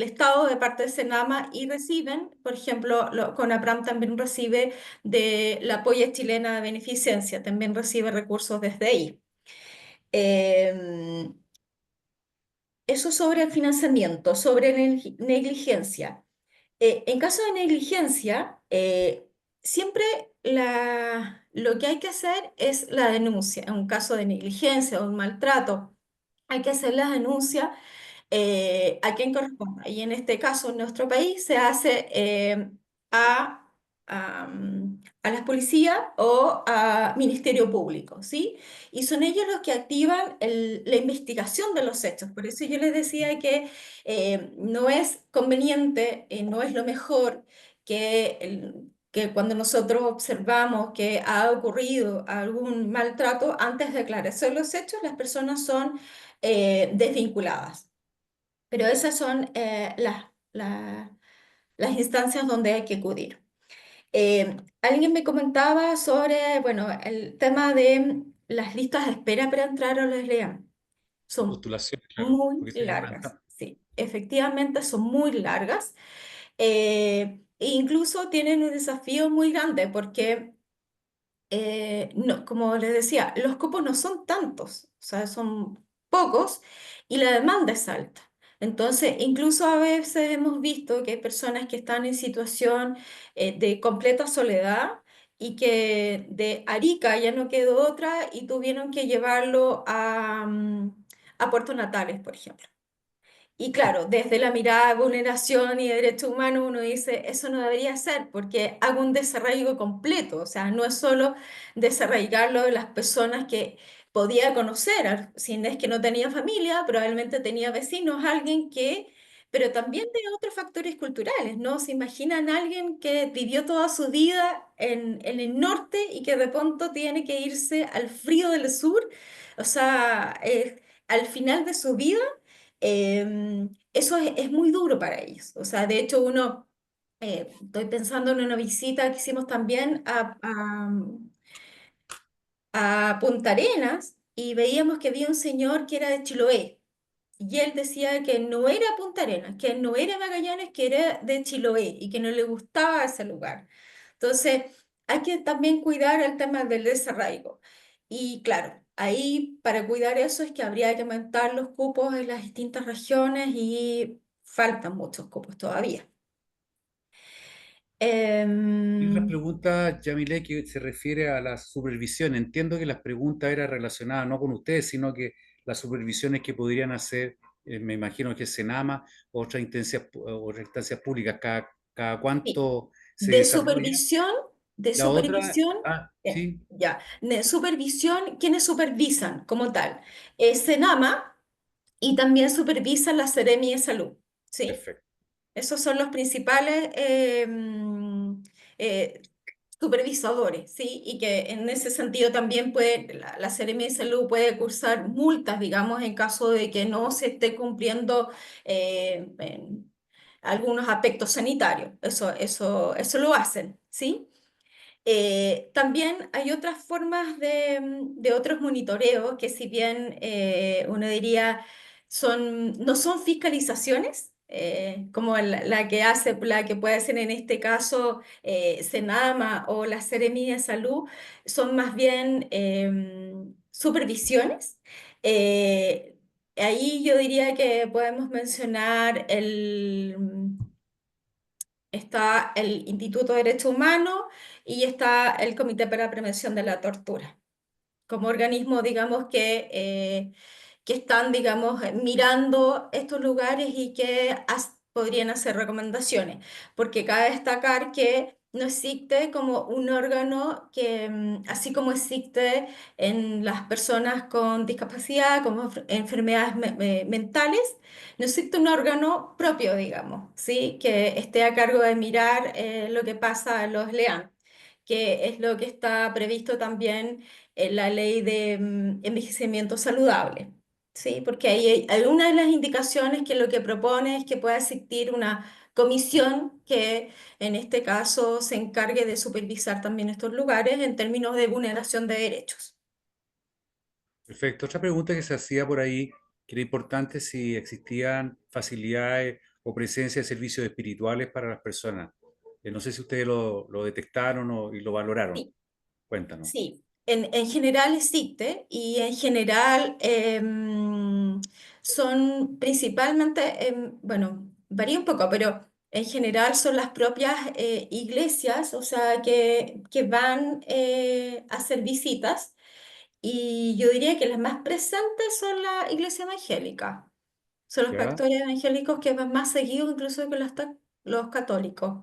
Estado de parte de Senama y reciben, por ejemplo, CONAPRAM también recibe de la Polla Chilena de Beneficencia, también recibe recursos desde ahí. Em, Eso sobre el financiamiento, sobre negligencia. En caso de negligencia, siempre lo que hay que hacer es la denuncia. En un caso de negligencia o un maltrato, hay que hacer la denuncia a quien corresponda. Y en este caso, en nuestro país, se hace a, a las policías o a Ministerio Público, ¿sí? Y son ellos los que activan la investigación de los hechos. Por eso yo les decía que no es conveniente, no es lo mejor que cuando nosotros observamos que ha ocurrido algún maltrato, antes de aclararse los hechos, las personas son desvinculadas. Pero esas son las instancias donde hay que acudir. Alguien me comentaba sobre, bueno, el tema de las listas de espera para entrar a los LEAM. Son Postulaciones, claro, muy porque se demoran largas, tanto. sí, efectivamente son muy largas. E incluso tienen un desafío muy grande porque no, como les decía, los cupos no son tantos, o sea, son pocos y la demanda es alta. Entonces, incluso a veces hemos visto que hay personas que están en situación de completa soledad y que de Arica ya no quedó otra y tuvieron que llevarlo a Puerto Natales, por ejemplo. Y claro, desde la mirada de vulneración y de derechos humanos uno dice, eso no debería ser porque hago un desarraigo completo, o sea, no es solo desarraigarlo de las personas que podía conocer, si es que no tenía familia, probablemente tenía vecinos, alguien que, pero también de otros factores culturales, ¿no? Se imaginan a alguien que vivió toda su vida en el norte y que de pronto tiene que irse al frío del sur, o sea, al final de su vida eso es muy duro para ellos. O sea, de hecho, estoy pensando en una visita que hicimos también a Punta Arenas y veíamos que había un señor que era de Chiloé. Y él decía que no era Punta Arenas, que no era Magallanes, que era de Chiloé y que no le gustaba ese lugar. Entonces, hay que también cuidar el tema del desarraigo. Y claro, ahí para cuidar eso es que habría que aumentar los cupos en las distintas regiones y faltan muchos cupos todavía. Y otra Em, pregunta, Yamile, que se refiere a la supervisión. Entiendo que las preguntas eran relacionadas no con ustedes, sino que las supervisiones que podrían hacer, me imagino que Senama, otras instancias públicas, cada sí. cuánto se De desarrolla. supervisión, de La otra, supervisión, sí, ya, de supervisión, ¿quiénes supervisan como tal? Senama y también supervisan la Seremi de Salud, ¿sí? perfecto. Esos son los principales eh, supervisadores, ¿sí? Y que en ese sentido también la Seremi de Salud puede cursar multas, digamos, en caso de que no se esté cumpliendo en algunos aspectos sanitarios. Eso lo hacen, ¿sí? También hay otras formas de otros monitoreos que si bien uno diría no son fiscalizaciones, como la que hace, la que puede hacer en este caso Senama o la Seremi de Salud, son más bien supervisiones. Eh, Ahí yo diría que podemos mencionar está el Instituto de Derechos Humanos y está el Comité para la Prevención de la Tortura, como organismos, digamos, que están, digamos, mirando estos lugares y que podrían hacer recomendaciones, porque cabe destacar que no existe como un órgano que, así como existe en las personas con discapacidad, como enfermedades mentales, no existe un órgano propio, digamos, ¿sí? Que esté a cargo de mirar lo que pasa en los LEAN, que es lo que está previsto también la ley de envejecimiento saludable, ¿sí? Porque ahí hay una de las indicaciones que lo que propone es que pueda existir una comisión que en este caso se encargue de supervisar también estos lugares en términos de vulneración de derechos. Perfecto. Otra pregunta que se hacía por ahí, que era importante si existían facilidades o presencia de servicios espirituales para las personas. No sé si ustedes lo detectaron y lo valoraron. Sí. Cuéntanos. Sí, en general existe y en general son principalmente, bueno, varía un poco, pero en general son las propias iglesias, o sea, que van a hacer visitas y yo diría que las más presentes son la iglesia evangélica, son los ¿Ya? pastores evangélicos que van más seguidos incluso que los católicos.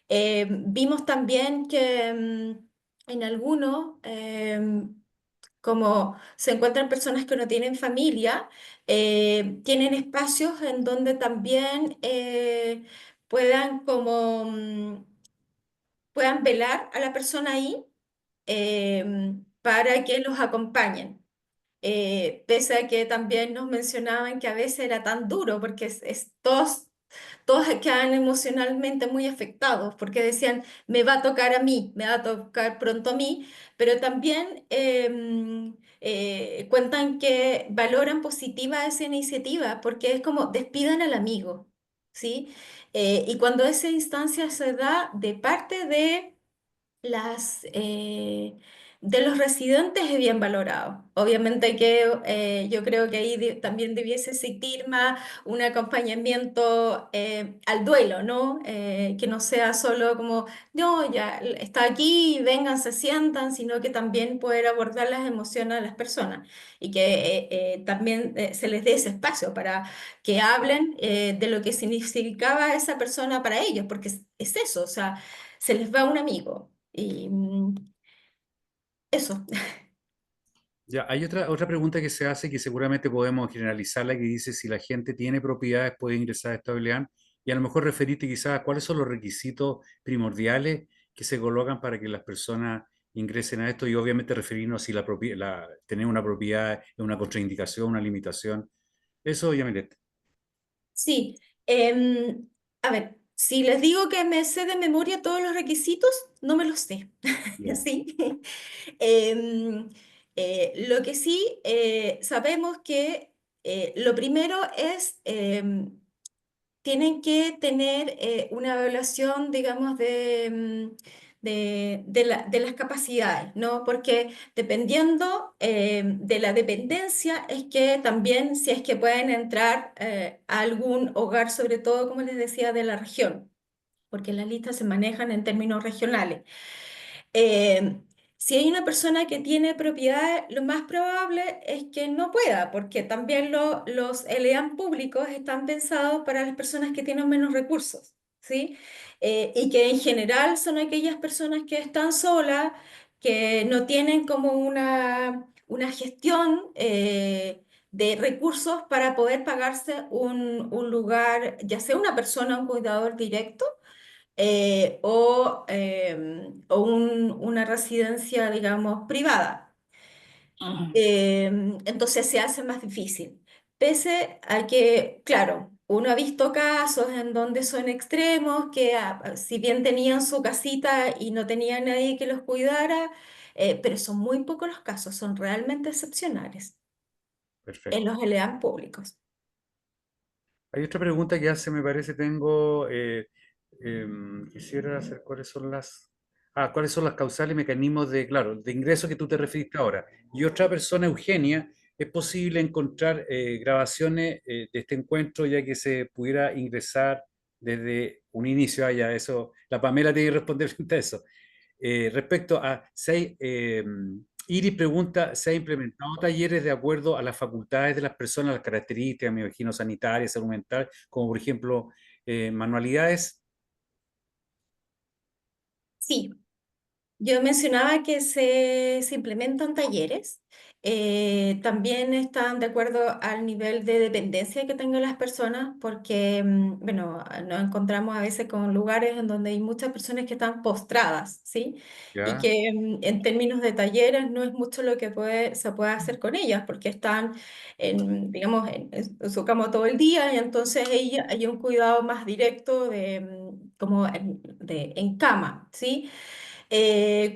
Vimos también que en algunos, como se encuentran personas que no tienen familia, tienen espacios en donde también puedan como puedan velar a la persona ahí para que los acompañen. Pese a que también nos mencionaban que a veces era tan duro porque todos Todos quedan emocionalmente muy afectados porque decían, me va a tocar a mí, me va a tocar pronto a mí, pero también cuentan que valoran positiva esa iniciativa porque es como despidan al amigo, ¿sí? Y cuando esa instancia se da de parte de las de los residentes es bien valorado. Obviamente que yo creo que ahí también debiese existir más un acompañamiento al duelo, ¿no? Que no sea solo como, no, ya está aquí, vengan, se sientan, sino que también poder abordar las emociones de las personas y que también se les dé ese espacio para que hablen de lo que significaba esa persona para ellos, porque es eso, o sea, se les va un amigo. Y eso. Ya, hay otra pregunta que se hace que seguramente podemos generalizarla, que dice si la gente tiene propiedades puede ingresar a esta OLEAN y a lo mejor referirte quizás a cuáles son los requisitos primordiales que se colocan para que las personas ingresen a esto y obviamente referirnos si tener una propiedad es una contraindicación, una limitación. Eso, Yamilet. Sí. A ver, si les digo que me sé de memoria todos los requisitos, no me los sé. Ya. ¿Sí? Em, lo que sí sabemos que lo primero es tienen que tener una evaluación, digamos, de las capacidades, ¿no? Porque dependiendo de la dependencia es que también si es que pueden entrar a algún hogar, sobre todo, como les decía, de la región, porque las listas se manejan en términos regionales. Eh, si hay una persona que tiene propiedad, lo más probable es que no pueda, porque también los LEAN públicos están pensados para las personas que tienen menos recursos, ¿sí? Y que en general son aquellas personas que están solas, que no tienen como una gestión de recursos para poder pagarse un lugar, ya sea una persona, un cuidador directo o una residencia, digamos, privada. Entonces se hace más difícil. Pese a que, claro, uno ha visto casos en donde son extremos, que si bien tenían su casita y no tenía nadie que los cuidara, pero son muy pocos los casos, son realmente excepcionales en Perfecto. los LEAN públicos. Hay otra pregunta que hace, me parece, tengo, quisiera hacer cuáles son las causales y mecanismos de, claro, de ingreso que tú te referiste ahora. Y otra persona, Eugenia, ¿es posible encontrar grabaciones de este encuentro ya que se pudiera ingresar desde un inicio allá? Eso, la Pamela tiene que responder frente a eso. Respecto a Iris pregunta, ¿se ha implementado talleres de acuerdo a las facultades de las personas, las características, me imagino, sanitarias, salud mental, como por ejemplo manualidades? Sí, yo mencionaba que se implementan talleres, también están de acuerdo al nivel de dependencia que tengan las personas, porque, bueno, nos encontramos a veces con lugares en donde hay muchas personas que están postradas, ¿sí? Y ¿Ya? que en términos de talleres no es mucho lo que se puede hacer con ellas, porque están, digamos, en su cama todo el día y entonces hay un cuidado más directo como en cama, ¿sí?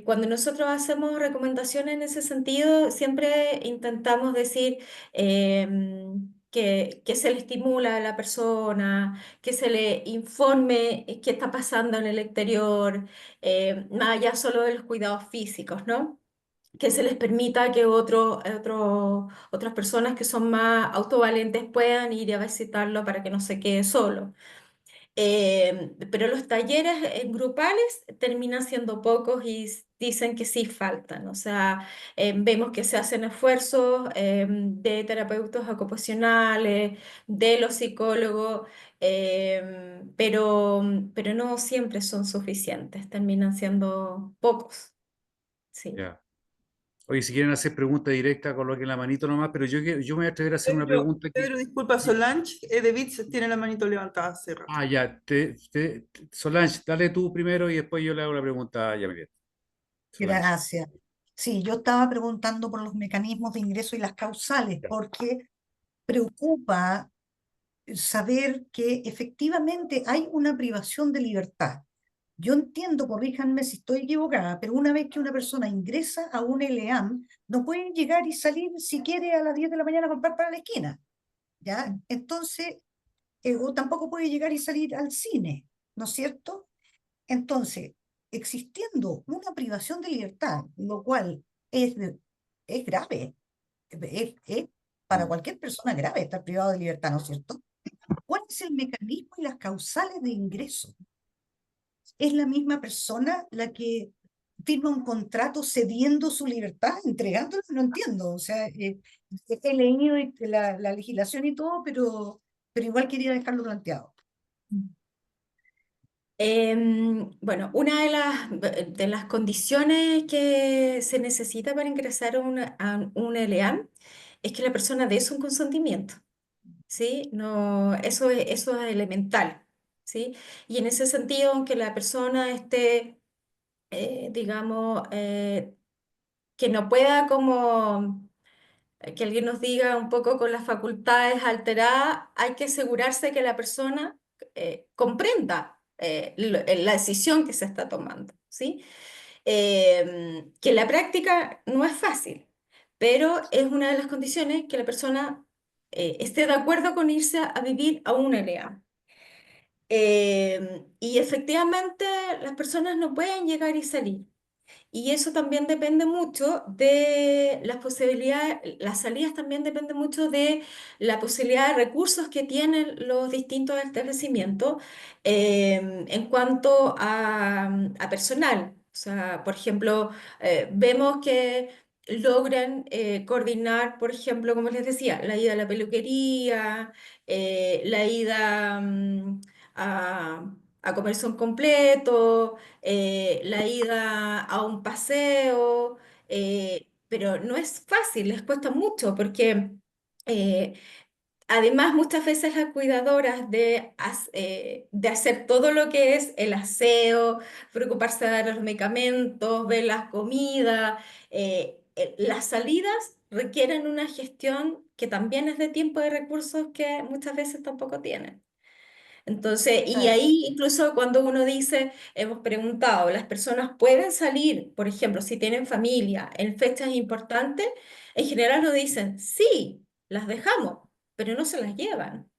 Cuando nosotros hacemos recomendaciones en ese sentido, siempre intentamos decir que se le estimula a la persona, que se le informe qué está pasando en el exterior, más allá solo de los cuidados físicos, ¿no? Que se les permita que otras personas que son más autovalentes puedan ir a visitarlo para que no se quede solo. Pero los talleres grupales terminan siendo pocos y dicen que sí faltan. O sea, vemos que se hacen esfuerzos de terapeutas ocupacionales, de los psicólogos, pero no siempre son suficientes, terminan siendo pocos. Sí. Ya. Oye, si quieren hacer preguntas directas, coloquen la manito nomás, pero yo me voy a atrever a hacer una pregunta que... Pedro, disculpa, Solange de Bits tiene la manito levantada hace rato. Ya, Solange, dale tú primero y después yo le hago la pregunta a Yamilet. Solange. Gracias. Sí, yo estaba preguntando por los mecanismos de ingreso y las causales, Ya. porque preocupa saber que efectivamente hay una privación de libertad. Yo entiendo, corríjanme si estoy equivocada, pero una vez que una persona ingresa a un ELEAM, no puede llegar y salir si quiere a las 10 de la mañana a comprar para la esquina, ¿ya? Entonces, o tampoco puede llegar y salir al cine, ¿no es cierto? Entonces, existiendo una privación de libertad, lo cual es grave, es para cualquier persona grave estar privado de libertad, ¿no es cierto? ¿Cuál es el mecanismo y las causales de ingreso? ¿Es la misma persona la que firma un contrato cediendo su libertad, entregándola? No entiendo. O sea, he leído la legislación y todo, pero igual quería dejarlo planteado. Bueno, una de las condiciones que se necesita para ingresar a un ELEAM es que la persona dé su consentimiento, ¿sí? No, eso es elemental, ¿sí? Y en ese sentido, aunque la persona esté, digamos, que no pueda como que alguien nos diga un poco con las facultades alteradas, hay que asegurarse que la persona comprenda la decisión que se está tomando, ¿sí? Que la práctica no es fácil, pero es una de las condiciones que la persona esté de acuerdo con irse a vivir a un ELEA. Y efectivamente las personas no pueden llegar y salir. Y eso también depende mucho de las posibilidades, las salidas también dependen mucho de la posibilidad de recursos que tienen los distintos establecimientos en cuanto a personal. O sea, por ejemplo, vemos que logran coordinar, por ejemplo, como les decía, la ida a la peluquería, la ida a comercio completo, la ida a un paseo, pero no es fácil, les cuesta mucho porque eh, además muchas veces las cuidadoras de hacer todo lo que es el aseo, preocuparse de dar los medicamentos, ver las comidas, las salidas requieren una gestión que también es de tiempo y recursos que muchas veces tampoco tienen. Entonces, y Claro. ahí incluso cuando uno dice, hemos preguntado, ¿las personas pueden salir, por ejemplo, si tienen familia, en fechas importantes? En general nos dicen, sí, las dejamos, pero no se las llevan.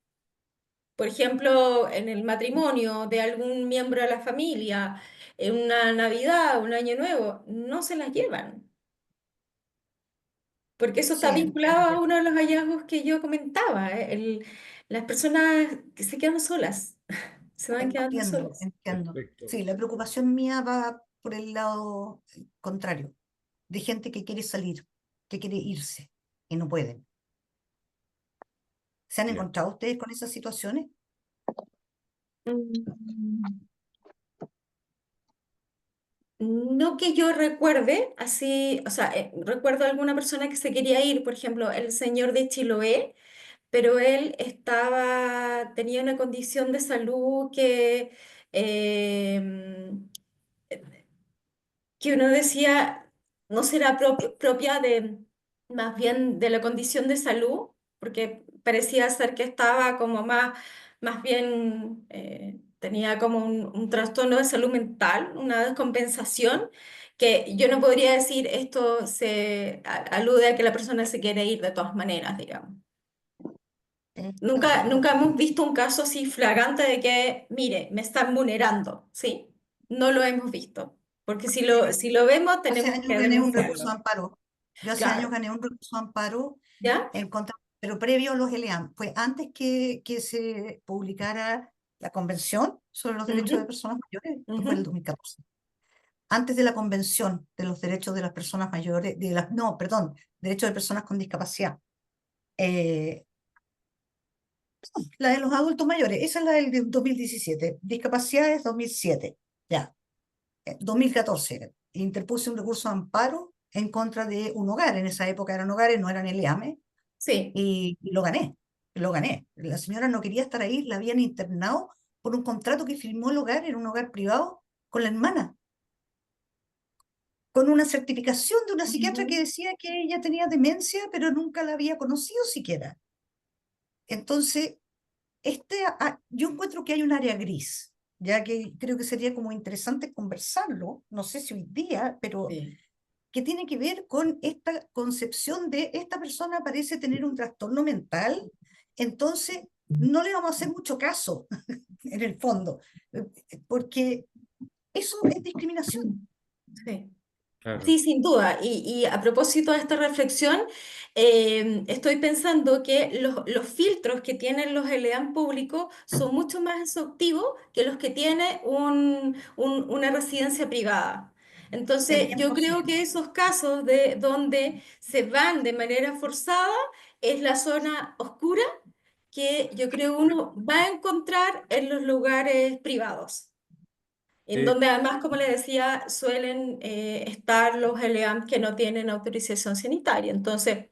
Por ejemplo, en el matrimonio de algún miembro de la familia, en una Navidad, un Año Nuevo, no se las llevan. Porque eso está Sí, vinculado a entiendo. uno de los hallazgos que yo comentaba, las personas que se quedan solas, se van quedando Entiendo, solas. entiendo. Perfecto. Sí, la preocupación mía va por el lado contrario, de gente que quiere salir, que quiere irse y no pueden. ¿Se han Ya. encontrado ustedes con esas situaciones? Mm, No que yo recuerde, así, o sea, recuerdo a alguna persona que se quería ir, por ejemplo, el señor de Chiloé, pero él tenía una condición de salud eh, que uno decía no será propia de más bien de la condición de salud, porque parecía ser que estaba como más bien tenía como un trastorno de salud mental, una descompensación, que yo no podría decir esto alude a que la persona se quiere ir de todas maneras, digamos. Entiendo. Nunca hemos visto un caso así flagrante de que, mire, me están vulnerando, ¿sí? No lo hemos visto. Porque si lo vemos, Hace tenemos años que gané un recurso de denunciarlo. amparo. Yo hace años Claro. gané un recurso de amparo ¿Ya? en contra, pero previo a los ELEAM. Fue antes que se publicara la Convención sobre los Derechos de Ujú, Personas Mayores, que fue el ujú. 2014. Antes de la Convención de los Derechos de las Personas Mayores, no, perdón, Derechos de Personas con Discapacidad. Eh, la de los adultos mayores, esa es la del 2017. Discapacidades 2007. Ya. 2014 interpuse un recurso de amparo en contra de un hogar. En esa época eran hogares, no eran ELEAME, Sí. y lo gané. Lo gané. La señora no quería estar ahí, la habían internado por un contrato que firmó el hogar, era un hogar privado, con la hermana, con una certificación de una psiquiatra que Ujú. decía que ella tenía demencia, pero nunca la había conocido siquiera. Entonces, yo encuentro que hay un área gris, ya que creo que sería como interesante conversarlo, no sé si hoy día, pero Sí. que tiene que ver con esta concepción de esta persona parece tener un trastorno mental, entonces no le vamos a hacer mucho caso en el fondo, porque eso es discriminación. Sí. Claro. Sí, sin duda. Y a propósito de esta reflexión, estoy pensando que los filtros que tienen los LEAN públicos son mucho más exhaustivos que los que tiene una residencia privada. Es Entonces, bien yo creo posible. que esos casos de donde se van de manera forzada es la zona oscura que yo creo uno va a encontrar en los lugares privados en Eh, donde además, como les decía, suelen estar los ELEAM que no tienen autorización sanitaria. Entonces,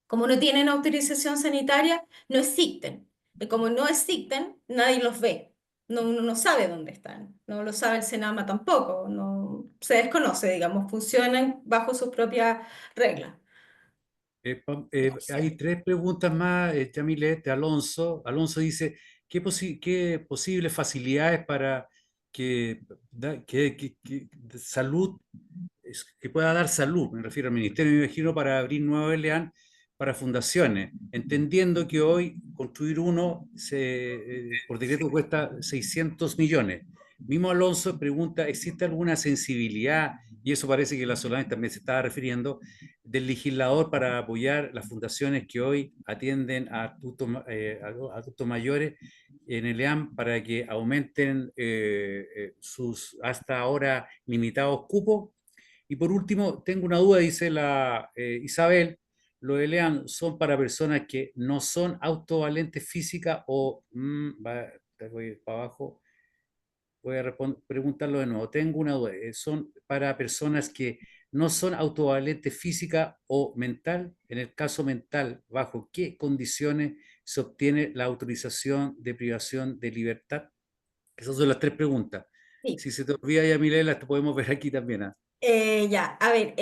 como no tienen autorización sanitaria, no existen. Y como no existen, nadie los ve. No, uno no sabe dónde están. No lo sabe el Senama tampoco. No, se desconoce, digamos, funcionan bajo sus propias reglas. Hay tres preguntas más, Yamilet, de Alonso. Alonso dice, ¿qué posibles facilidades para que, que salud, que pueda dar salud, me refiero al Ministerio, me imagino, para abrir nuevos LEAN para fundaciones, entendiendo que hoy construir uno por decreto cuesta 600 millones? Mismo Alonso pregunta, ¿existe alguna sensibilidad, y eso parece que la Solana también se estaba refiriendo, del legislador para apoyar las fundaciones que hoy atienden a adultos mayores en el EAM para que aumenten sus hasta ahora limitados cupos? Y por último, tengo una duda, dice la Isabel, los ELEAM son para personas que no son autovalentes física o, voy para abajo, voy a preguntarlo de nuevo. Tengo una duda. ¿Son para personas que no son autovalentes física o mental? En el caso mental, ¿bajo qué condiciones se obtiene la autorización de privación de libertad? Esas son las tres preguntas. Sí. Si se te olvida ya, Milela, las podemos ver aquí también. ¿Ah? Ya, a ver,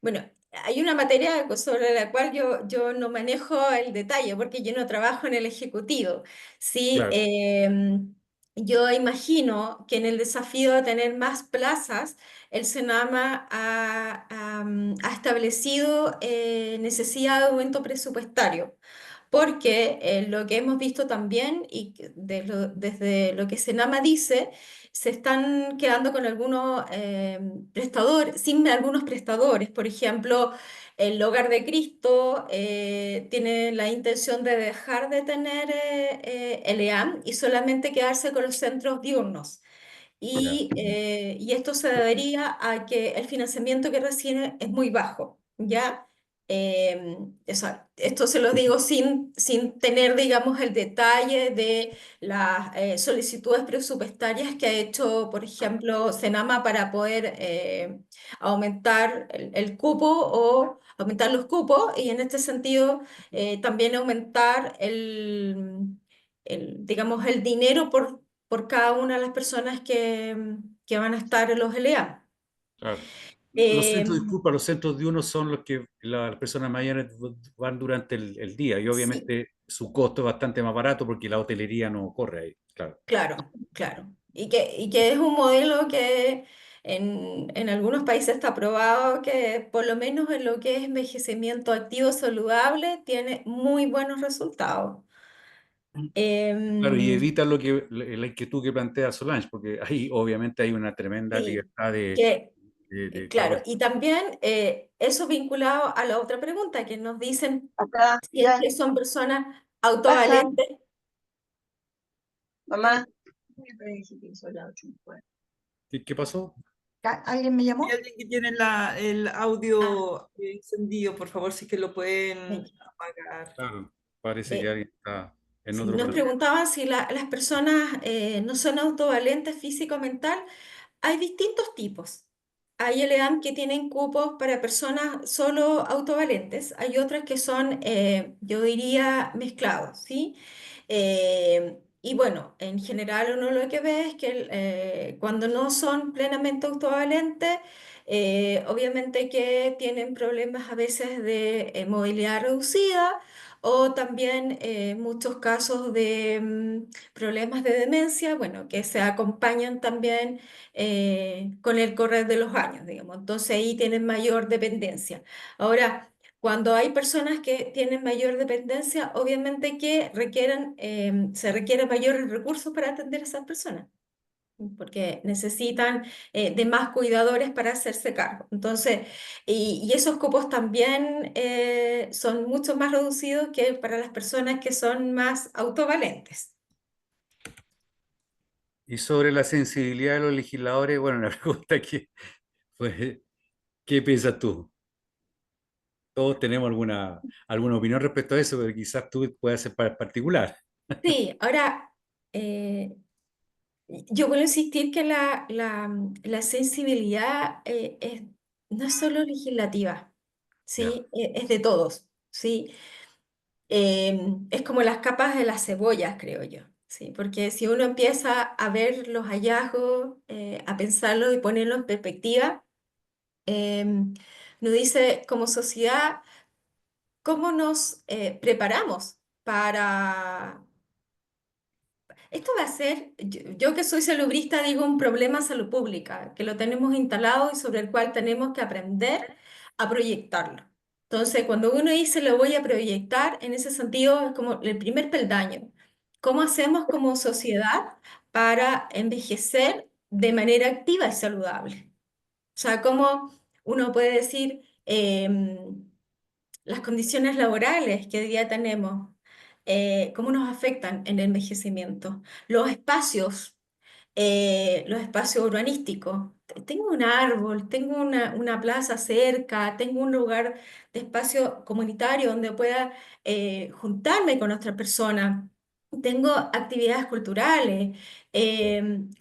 bueno, hay una materia sobre la cual yo no manejo el detalle porque yo no trabajo en el ejecutivo. Sí, Claro, yo imagino que en el desafío de tener más plazas, el Senama ha establecido necesidad de aumento presupuestario. Porque lo que hemos visto también, y que desde lo que Senama dice, se están quedando con algunos prestadores, sin algunos prestadores. Por ejemplo, el Hogar de Cristo tiene la intención de dejar de tener el EAM y solamente quedarse con los centros diurnos. ya. Y esto se debería a que el financiamiento que recibe es muy bajo, ¿ya? Esto se lo digo sin tener, digamos, el detalle de las solicitudes presupuestarias que ha hecho, por ejemplo, Senama para poder aumentar el cupo o aumentar los cupos y en este sentido también aumentar digamos, el dinero por cada una de las personas que van a estar en los LEA. Claro. Los Eh, centros, disculpa, los centros de uno son los que las personas mayores van durante el día y sí, obviamente su costo es bastante más barato porque la hotelería no corre ahí, claro. claro, claro. Y que es un modelo que en algunos países está probado que por lo menos en lo que es envejecimiento activo saludable tiene muy buenos resultados. Claro, y Em, evita la inquietud que plantea Solange, porque ahí obviamente hay una tremenda sí, libertad que de cada claro, persona. y también eso vinculado a la otra pregunta que nos dicen Acá, si es ya, que son personas baja, autovalentes. mamá. ¿Qué pasó? ¿Alguien me Hay llamó? alguien que tiene el Ah, audio encendido, por favor, si es que lo pueden sí. apagar. Claro, parece que Eh, alguien está en sí, otro nos proceso. preguntaban si las personas no son autovalentes físico o mental. Hay distintos tipos. Hay ELEAM que tienen cupos para personas solo autovalentes. Hay otras que son, yo diría, mezclados, ¿sí? Y bueno, en general uno lo que ve es que cuando no son plenamente autovalentes, obviamente que tienen problemas a veces de movilidad reducida o también muchos casos de problemas de demencia, bueno, que se acompañan también con el correr de los años, digamos. Entonces ahí tienen mayor dependencia. Ahora, cuando hay personas que tienen mayor dependencia, obviamente que se requieren mayores recursos para atender a esas personas porque necesitan de más cuidadores para hacerse cargo. Entonces, y esos cupos también son mucho más reducidos que para las personas que son más autovalentes. Y sobre la sensibilidad de los legisladores, bueno, la pregunta que fue, ¿qué piensas tú? Todos tenemos alguna opinión respecto a eso, pero quizás tú puedas ser particular. Sí, ahora, eh, yo vuelvo a insistir que la sensibilidad no es solo legislativa, Ya, ¿sí? Es de todos, ¿sí? Es como las capas de las cebollas, creo yo, ¿sí? Porque si uno empieza a ver los hallazgos, a pensarlo y ponerlo en perspectiva, nos dice como sociedad cómo nos preparamos para, esto va a ser, yo que soy salubrista digo un problema de salud pública, que lo tenemos instalado y sobre el cual tenemos que aprender a proyectarlo. Entonces, cuando uno dice lo voy a proyectar, en ese sentido es como el primer peldaño. ¿Cómo hacemos como sociedad para envejecer de manera activa y saludable? O sea, cómo uno puede decir, las condiciones laborales que hoy día tenemos, cómo nos afectan en el envejecimiento, los espacios urbanísticos. Tengo un árbol, tengo una plaza cerca, tengo un lugar de espacio comunitario donde pueda juntarme con otras personas. Tengo actividades culturales,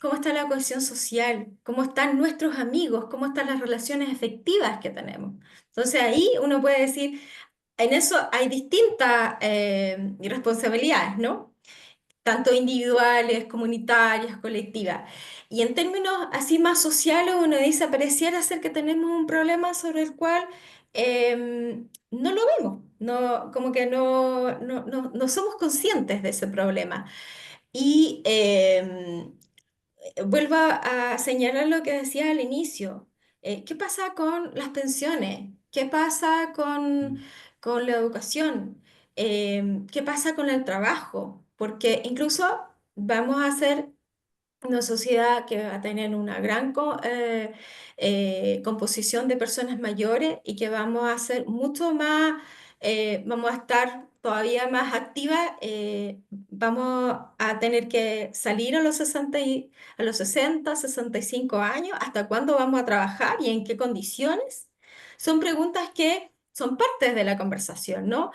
cómo está la cohesión social, cómo están nuestros amigos, cómo están las relaciones efectivas que tenemos. Entonces ahí uno puede decir, en eso hay distintas responsabilidades, ¿no? Tanto individuales, comunitarias, colectivas. Y en términos así más sociales, uno dice, pareciera ser que tenemos un problema sobre el cual no lo vemos, no, como que no somos conscientes de ese problema. Y vuelvo a señalar lo que decía al inicio. ¿Qué pasa con las pensiones? ¿Qué pasa mm, con la educación? ¿Qué pasa con el trabajo? Porque incluso vamos a ser una sociedad que va a tener una gran composición de personas mayores y que vamos a ser mucho más, vamos a estar todavía más activas, vamos a tener que salir a los 60, 65 años, ¿hasta cuándo vamos a trabajar y en qué condiciones? Son preguntas que son partes de la conversación, ¿no?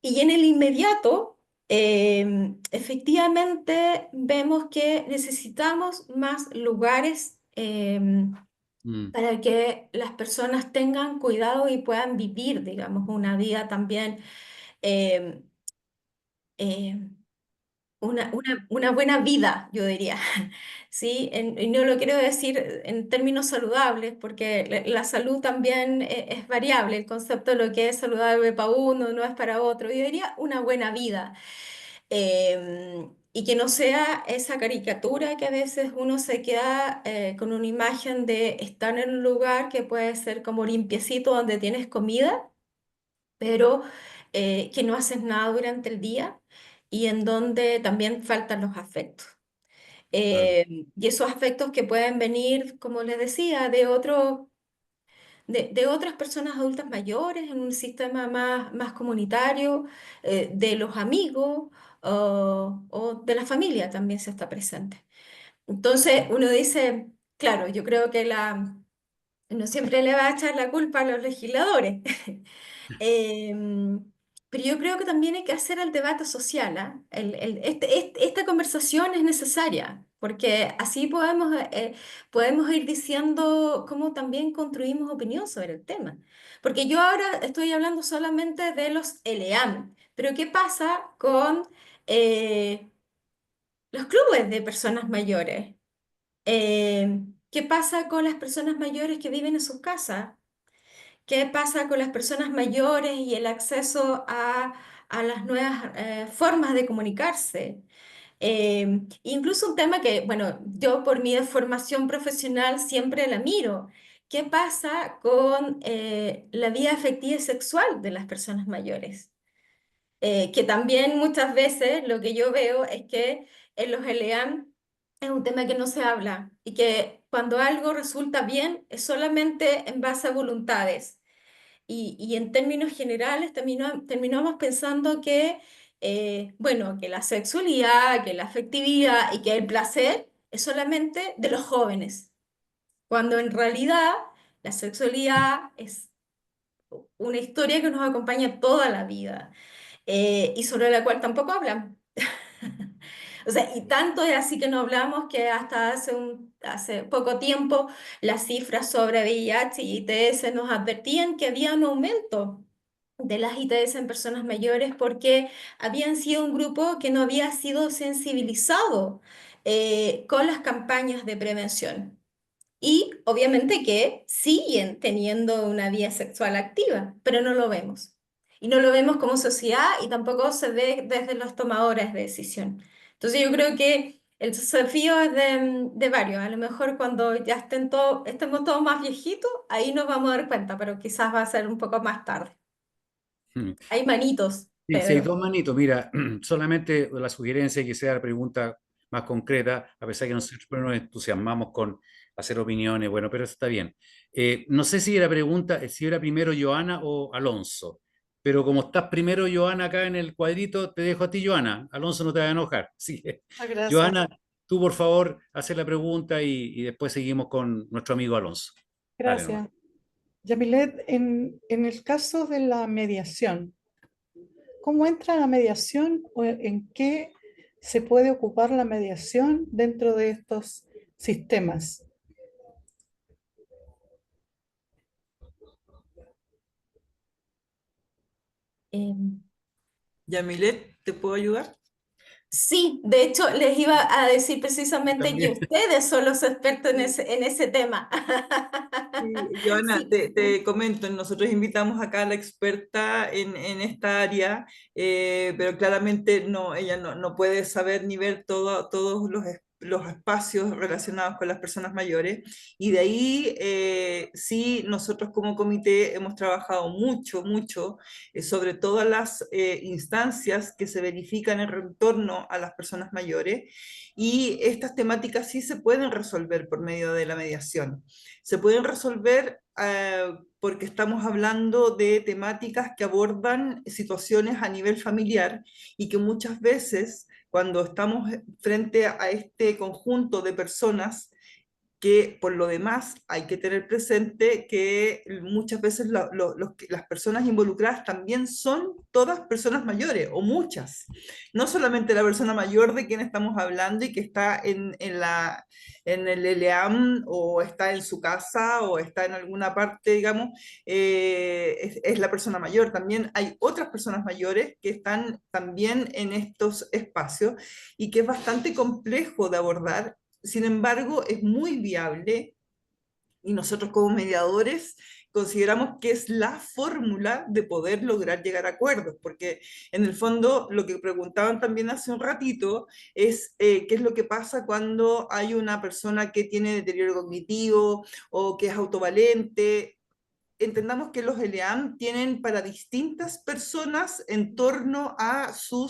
Y en el inmediato, efectivamente, vemos que necesitamos más lugares mm, para que las personas tengan cuidado y puedan vivir, digamos, una vida también, em, em, una buena vida, yo diría. ¿Sí? Y no lo quiero decir en términos saludables, porque la salud también es variable. El concepto de lo que es saludable para uno no es para otro. Yo diría una buena vida. Y que no sea esa caricatura que a veces uno se queda con una imagen de estar en un lugar que puede ser como limpiecito donde tienes comida, pero que no haces nada durante el día y en donde también faltan los afectos. claro. Y esos afectos que pueden venir, como les decía, de otras personas adultas mayores en un sistema más comunitario, de los amigos o de la familia también se está presente. Entonces uno dice, claro, yo creo que no siempre le va a echar la culpa a los legisladores. Em, pero yo creo que también hay que hacer el debate social, ¿ah? Esta conversación es necesaria, porque así podemos ir diciendo cómo también construimos opinión sobre el tema. Porque yo ahora estoy hablando solamente de los LEAM, pero ¿qué pasa con los clubes de personas mayores? ¿Qué pasa con las personas mayores que viven en sus casas? ¿Qué pasa con las personas mayores y el acceso a las nuevas formas de comunicarse. Incluso un tema que, bueno, yo por mi formación profesional siempre la miro. ¿Qué pasa con la vida afectiva y sexual de las personas mayores? Que también muchas veces lo que yo veo es que en los ELEAM es un tema que no se habla y que cuando algo resulta bien es solamente en base a voluntades. Y en términos generales terminamos pensando que, bueno, que la sexualidad, que la afectividad y que el placer es solamente de los jóvenes, cuando en realidad la sexualidad es una historia que nos acompaña toda la vida y sobre la cual tampoco hablan. O sea, y tanto es así que no hablamos que hasta hace poco tiempo las cifras sobre VIH y ITS nos advertían que había un aumento de las ITS en personas mayores porque habían sido un grupo que no había sido sensibilizado con las campañas de prevención. Y obviamente que siguen teniendo una vida sexual activa, pero no lo vemos. Y no lo vemos como sociedad y tampoco se ve desde los tomadores de decisión. Entonces yo creo que el desafío es de varios. A lo mejor cuando ya estemos todos más viejitos, ahí nos vamos a dar cuenta, pero quizás va a ser un poco más tarde. Mm. Hay manitos, Sí, sí, hay Pedro. dos manitos. Mira, solamente la sugerencia que sea la pregunta más concreta, a pesar que nosotros nos entusiasmamos con hacer opiniones, bueno, pero eso está bien. No sé si era pregunta, si era primero Joana o Alonso, pero como estás primero, Joana, acá en el cuadrito, te dejo a ti, Joana. Alonso no te va a enojar. Así que, Gracias. Joana, tú por favor, haces la pregunta y después seguimos con nuestro amigo Alonso. Dale nomás. Gracias. Yamilet, en el caso de la mediación, ¿cómo entra la mediación o en qué se puede ocupar la mediación dentro de estos sistemas? Eh, Yamilet, ¿te puedo ayudar? sí, de hecho les iba a decir precisamente que También. ustedes son los expertos en ese tema. Sí, Joana, Sí. te comento, nosotros invitamos acá a la experta en esta área, pero claramente no, ella no puede saber ni ver todos los espacios relacionados con las personas mayores. Y de ahí, sí, nosotros como comité hemos trabajado mucho, sobre todas las instancias que se verifican en torno a las personas mayores. Y estas temáticas sí se pueden resolver por medio de la mediación. Se pueden resolver porque estamos hablando de temáticas que abordan situaciones a nivel familiar y que muchas veces cuando estamos frente a este conjunto de personas que por lo demás hay que tener presente que muchas veces las personas involucradas también son todas personas mayores o muchas, no solamente la persona mayor de quien estamos hablando y que está en el ELEAM o está en su casa o está en alguna parte, digamos, es la persona mayor. También hay otras personas mayores que están también en estos espacios y que es bastante complejo de abordar. Sin embargo, es muy viable y nosotros como mediadores consideramos que es la fórmula de poder lograr llegar a acuerdos, porque en el fondo lo que preguntaban también hace un ratito es qué es lo que pasa cuando hay una persona que tiene deterioro cognitivo o que es autovalente. Entendamos que los ELEAM tienen para distintas personas en torno a su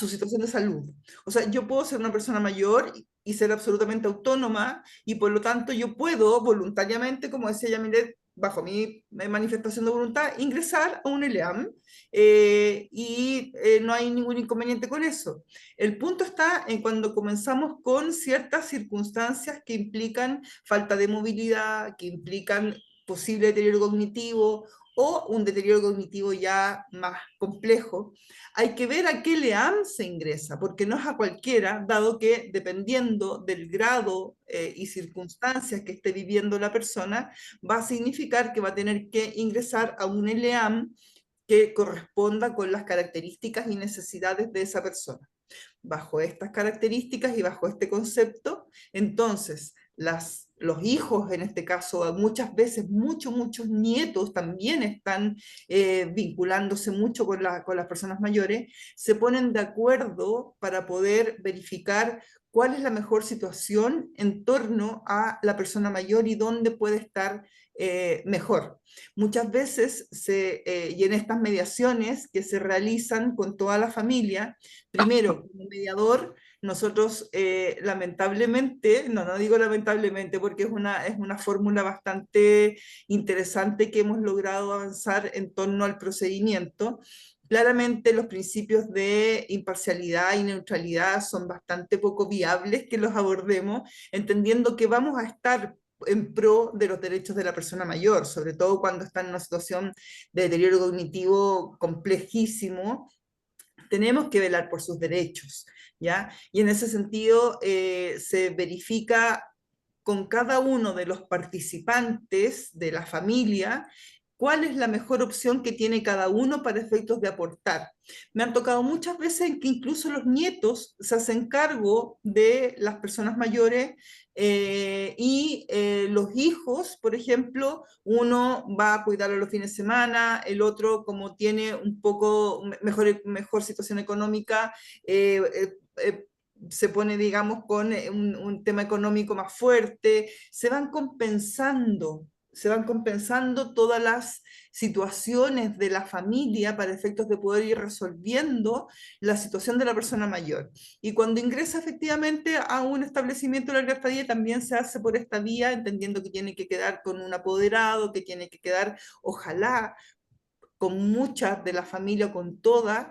situación de salud. O sea, yo puedo ser una persona mayor y ser absolutamente autónoma y por lo tanto yo puedo voluntariamente, como decía Yamilet, bajo mi manifestación de voluntad, ingresar a un ELEAM no hay ningún inconveniente con eso. El punto está en cuando comenzamos con ciertas circunstancias que implican falta de movilidad, que implican posible deterioro cognitivo o un deterioro cognitivo ya más complejo, hay que ver a qué LEAM se ingresa, porque no es a cualquiera, dado que dependiendo del grado y circunstancias que esté viviendo la persona, va a significar que va a tener que ingresar a un LEAM que corresponda con las características y necesidades de esa persona. Bajo estas características y bajo este concepto, entonces los hijos, en este caso, muchas veces muchos nietos también están vinculándose mucho con las personas mayores, se ponen de acuerdo para poder verificar cuál es la mejor situación en torno a la persona mayor y dónde puede estar mejor. Muchas veces, y en estas mediaciones que se realizan con toda la familia, primero, como mediador, nosotros lamentablemente, no digo lamentablemente porque es una fórmula bastante interesante que hemos logrado avanzar en torno al procedimiento. Claramente los principios de imparcialidad y neutralidad son bastante poco viables que los abordemos, entendiendo que vamos a estar en pro de los derechos de la persona mayor, sobre todo cuando está en una situación de deterioro cognitivo complejísimo. Tenemos que velar por sus derechos, ¿ya? Y en ese sentido se verifica con cada uno de los participantes de la familia cuál es la mejor opción que tiene cada uno para efectos de aportar. Me han tocado muchas veces en que incluso los nietos se hacen cargo de las personas mayores y los hijos, por ejemplo, uno va a cuidarlo los fines de semana, el otro como tiene un poco mejor situación económica, se pone, digamos, con un tema económico más fuerte, se van compensando todas las situaciones de la familia para efectos de poder ir resolviendo la situación de la persona mayor. Y cuando ingresa efectivamente a un establecimiento de larga estadía, también se hace por esta vía, entendiendo que tiene que quedar con un apoderado, que tiene que quedar, ojalá, con muchas de la familia o con todas,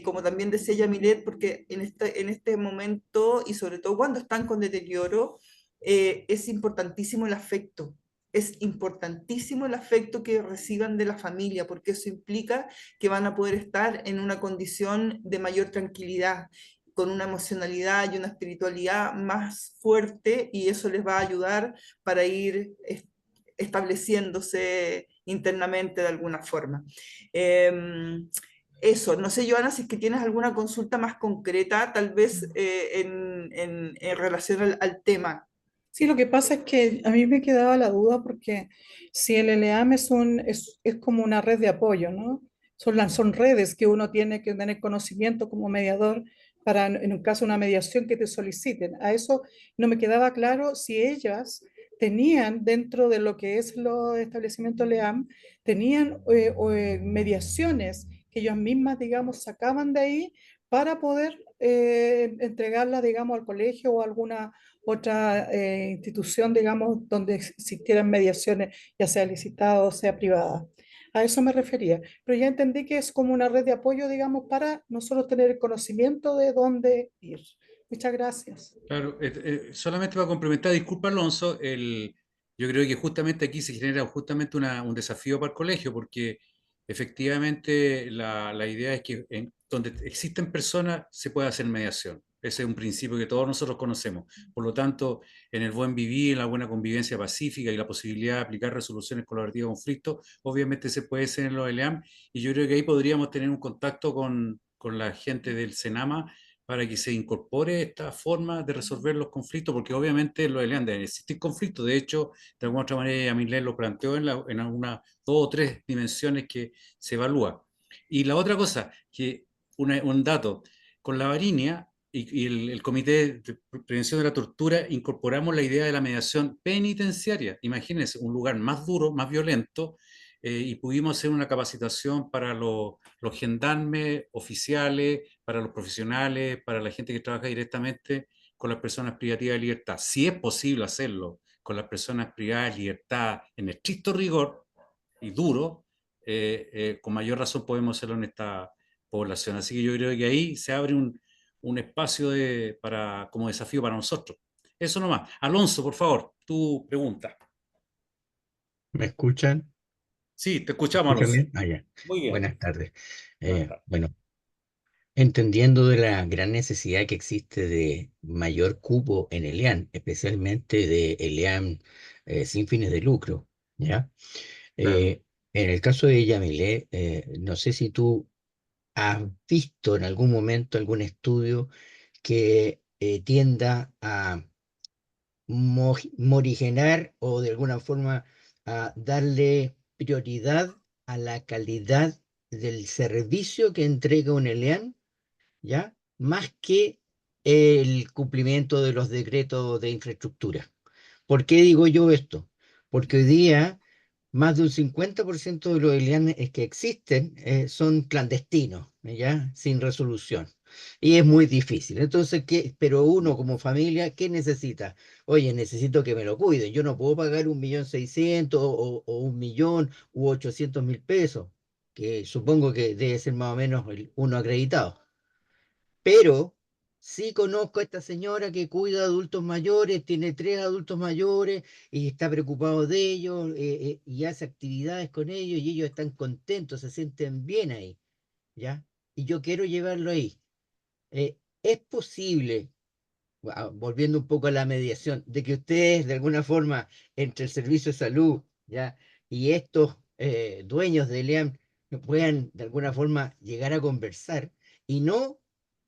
como también decía Yamilet, porque en este momento, y sobre todo cuando están con deterioro, es importantísimo el afecto. Es importantísimo el afecto que reciban de la familia, porque eso implica que van a poder estar en una condición de mayor tranquilidad, con una emocionalidad y una espiritualidad más fuerte, y eso les va a ayudar para ir estableciéndose internamente de alguna forma. Eso, no sé, Joana, si es que tienes alguna consulta más concreta, tal vez en relación al tema. Sí, lo que pasa es que a mí me quedaba la duda porque si el LEAM es como una red de apoyo, ¿no? Son redes que uno tiene que tener conocimiento como mediador para, en un caso de una mediación que te soliciten. A eso no me quedaba claro si ellas tenían dentro de lo que es los establecimientos LEAM, tenían mediaciones que ellas mismas, digamos, sacaban de ahí para poder entregarlas, digamos, al colegio o a alguna otra institución, digamos, donde existieran mediaciones, ya sea licitada o sea privada. A eso me refería. Pero ya entendí que es como una red de apoyo, digamos, para nosotros tener el conocimiento de dónde ir. Muchas gracias. Claro, solamente para complementar, disculpa Alonso, yo creo que justamente aquí se genera justamente un desafío para el colegio, porque efectivamente la idea es que donde existen personas se puede hacer mediación. Ese es un principio que todos nosotros conocemos. Por lo tanto, en el buen vivir, en la buena convivencia pacífica y la posibilidad de aplicar resoluciones colaborativas de conflictos, obviamente se puede hacer en los ELEAM, y yo creo que ahí podríamos tener un contacto con la gente del SENAMA para que se incorpore esta forma de resolver los conflictos, porque obviamente en los ELEAN deben existir conflictos. De hecho, de alguna otra manera, Yamilé lo planteó en algunas dos o tres dimensiones que se evalúa. Y la otra cosa, que un dato, con la Varinia y el Comité de Prevención de la Tortura incorporamos la idea de la mediación penitenciaria. Imagínense, un lugar más duro, más violento, y pudimos hacer una capacitación para los gendarmes oficiales, para los profesionales, para la gente que trabaja directamente con las personas privativas de libertad. Si es posible hacerlo con las personas privadas de libertad en estricto rigor y duro, con mayor razón podemos hacerlo en esta población. Así que yo creo que ahí se abre un espacio como desafío para nosotros. Eso nomás. Alonso, por favor, tu pregunta. ¿Me escuchan? Sí, te ¿Me escuchamos, escuchan Alonso. bien? Ah, ya. Muy bien. Buenas tardes. Buenas tardes. Bueno, entendiendo de la gran necesidad que existe de mayor cupo en ELEAN, especialmente de ELEAN sin fines de lucro, ¿ya? Claro. En el caso de Yamilé, no sé si tú has visto en algún momento algún estudio que tienda a morigenar o de alguna forma darle prioridad a la calidad del servicio que entrega un ELEAN, ¿ya? Más que el cumplimiento de los decretos de infraestructura. ¿Por qué digo yo esto? Porque hoy día más de un 50% de los ELEAN que existen son clandestinos, ¿ya? Sin resolución. Y es muy difícil. Entonces, pero uno como familia, ¿qué necesita? Oye, necesito que me lo cuiden. Yo no puedo pagar 1.600.000 o 1.000.000 u 800.000 pesos, que supongo que debe ser más o menos uno acreditado. Pero sí conozco a esta señora que cuida a adultos mayores, tiene 3 adultos mayores y está preocupado de ellos, y hace actividades con ellos y ellos están contentos, se sienten bien ahí, ¿ya? Y yo quiero llevarlo ahí. ¿Es posible, volviendo un poco a la mediación, de que ustedes de alguna forma, entre el servicio de salud, ¿ya? Y estos dueños de LEAM puedan de alguna forma llegar a conversar y no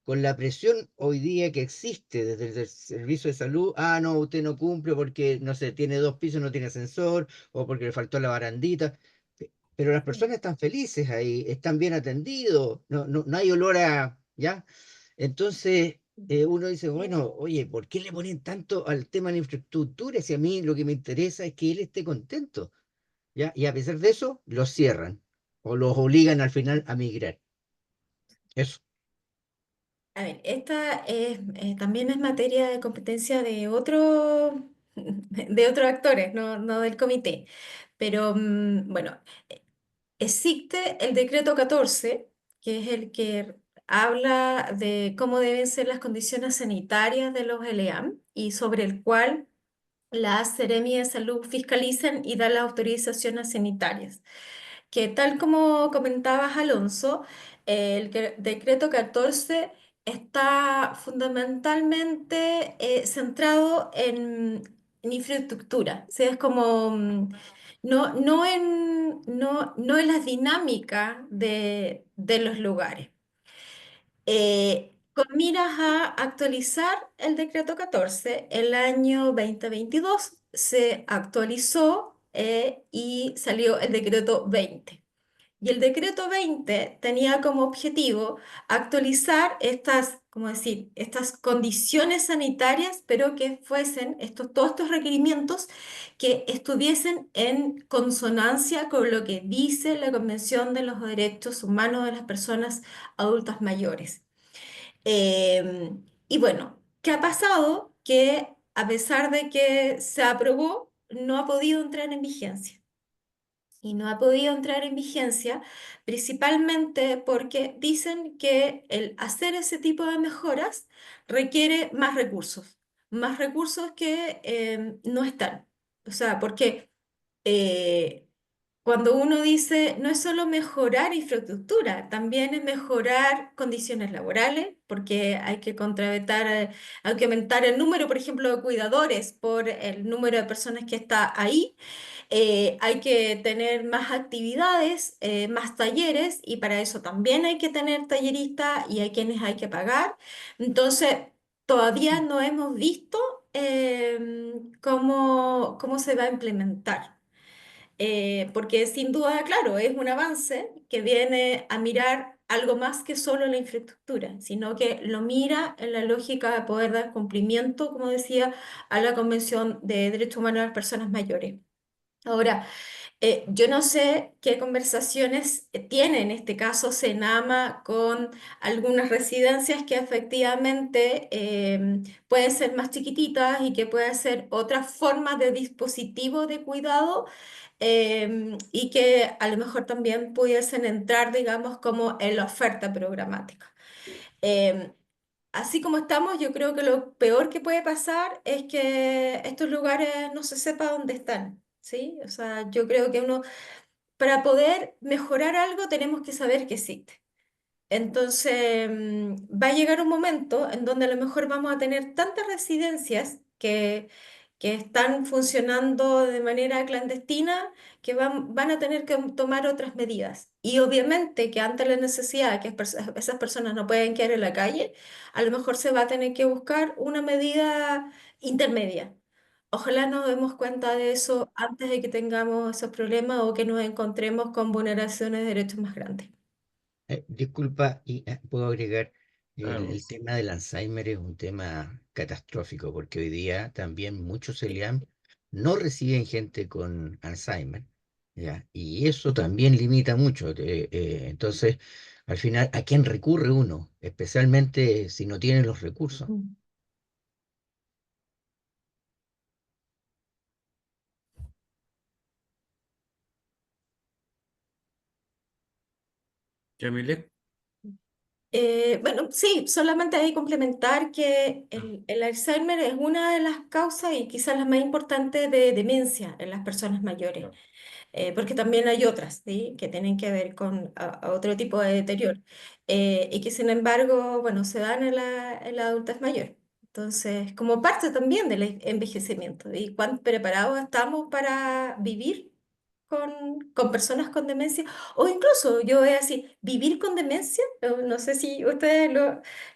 con la presión hoy día que existe desde el servicio de salud? Ah, no, usted no cumple porque, no sé, tiene 2 pisos, no tiene ascensor, o porque le faltó la barandita. Pero las personas están felices ahí, están bien atendidos, no hay olor a, ¿ya? Entonces, uno dice, bueno, oye, ¿por qué le ponen tanto al tema de la infraestructura si a mí lo que me interesa es que él esté contento? ¿Ya? Y a pesar de eso, los cierran o los obligan al final a migrar. Eso. A ver, esta también es materia de competencia de otro, de otros actores, no del comité. Pero bueno, existe el decreto 14, que es el que habla de cómo deben ser las condiciones sanitarias de los ELEAM y sobre el cual las Seremi de Salud fiscalizan y dan las autorizaciones sanitarias, que tal como comentabas, Alonso, decreto 14 está fundamentalmente centrado en infraestructura. O sea, es como no en las dinámicas de los lugares. Con miras a actualizar el decreto 14, el año 2022 se actualizó y salió el decreto 20. Y el decreto 20 tenía como objetivo actualizar estas, como decir, estas condiciones sanitarias, pero que fuesen todos estos requerimientos que estuviesen en consonancia con lo que dice la Convención de los Derechos Humanos de las Personas Adultas Mayores. Y bueno, ¿qué ha pasado? Que a pesar de que se aprobó, no ha podido entrar en vigencia. Y no ha podido entrar en vigencia principalmente porque dicen que el hacer ese tipo de mejoras requiere más recursos que no están. O sea, porque eh, cuando uno dice, no es solo mejorar infraestructura, también es mejorar condiciones laborales, porque hay que hay que aumentar el número, por ejemplo, de cuidadores por el número de personas que está ahí. Hay que tener más actividades, más talleres, y para eso también hay que tener talleristas y hay quienes hay que pagar. Entonces, todavía no hemos visto cómo se va a implementar. Porque sin duda, claro, es un avance que viene a mirar algo más que solo la infraestructura, sino que lo mira en la lógica de poder dar cumplimiento, como decía, a la Convención de Derechos Humanos de las Personas Mayores. Ahora, yo no sé qué conversaciones tiene en este caso Senama con algunas residencias que efectivamente pueden ser más chiquititas y que pueden ser otras formas de dispositivo de cuidado, y que a lo mejor también pudiesen entrar, digamos, como en la oferta programática. Em, Así como estamos, yo creo que lo peor que puede pasar es que estos lugares no se sepa dónde están, ¿sí? O sea, yo creo que para poder mejorar algo tenemos que saber que existe. Entonces, va a llegar un momento en donde a lo mejor vamos a tener tantas residencias que están funcionando de manera clandestina que van a tener que tomar otras medidas. Y obviamente que ante la necesidad de que esas personas no pueden quedar en la calle, a lo mejor se va a tener que buscar una medida intermedia. Ojalá nos demos cuenta de eso antes de que tengamos esos problemas o que nos encontremos con vulneraciones de derechos más grandes. Disculpa, y puedo agregar, Claro. el tema del Alzheimer es un tema catastrófico, porque hoy día también muchos ELEAM no reciben gente con Alzheimer, ¿ya? Y eso también limita mucho. Entonces, al final, ¿a quién recurre uno? Especialmente si no tiene los recursos. Mm. Yamilet. Bueno, sí, solamente hay que complementar que el Alzheimer es una de las causas y quizás la más importante de demencia en las personas mayores. Claro. Porque también hay otras, ¿sí? Que tienen que ver con a otro tipo de deterioro, y que sin embargo, bueno, se dan en la adultez mayor. Entonces, como parte también del envejecimiento, y cuán preparados estamos para vivir con personas con demencia, o incluso yo voy a decir, vivir con demencia, no sé si ustedes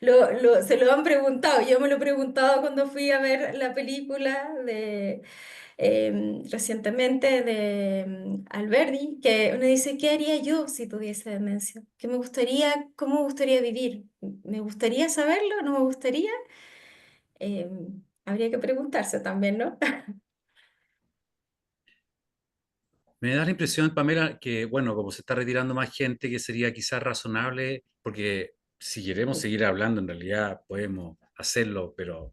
se lo han preguntado, yo me lo he preguntado cuando fui a ver la película de recientemente de Alberdi, que uno dice, ¿qué haría yo si tuviese demencia? ¿Qué me gustaría, cómo me gustaría vivir? ¿Me gustaría saberlo? ¿No me gustaría? Habría que preguntarse también, ¿no? Me da la impresión, Pamela, que, bueno, como se está retirando más gente, que sería quizás razonable, porque si queremos seguir hablando, en realidad podemos hacerlo, pero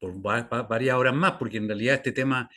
por varias horas más, porque en realidad este tema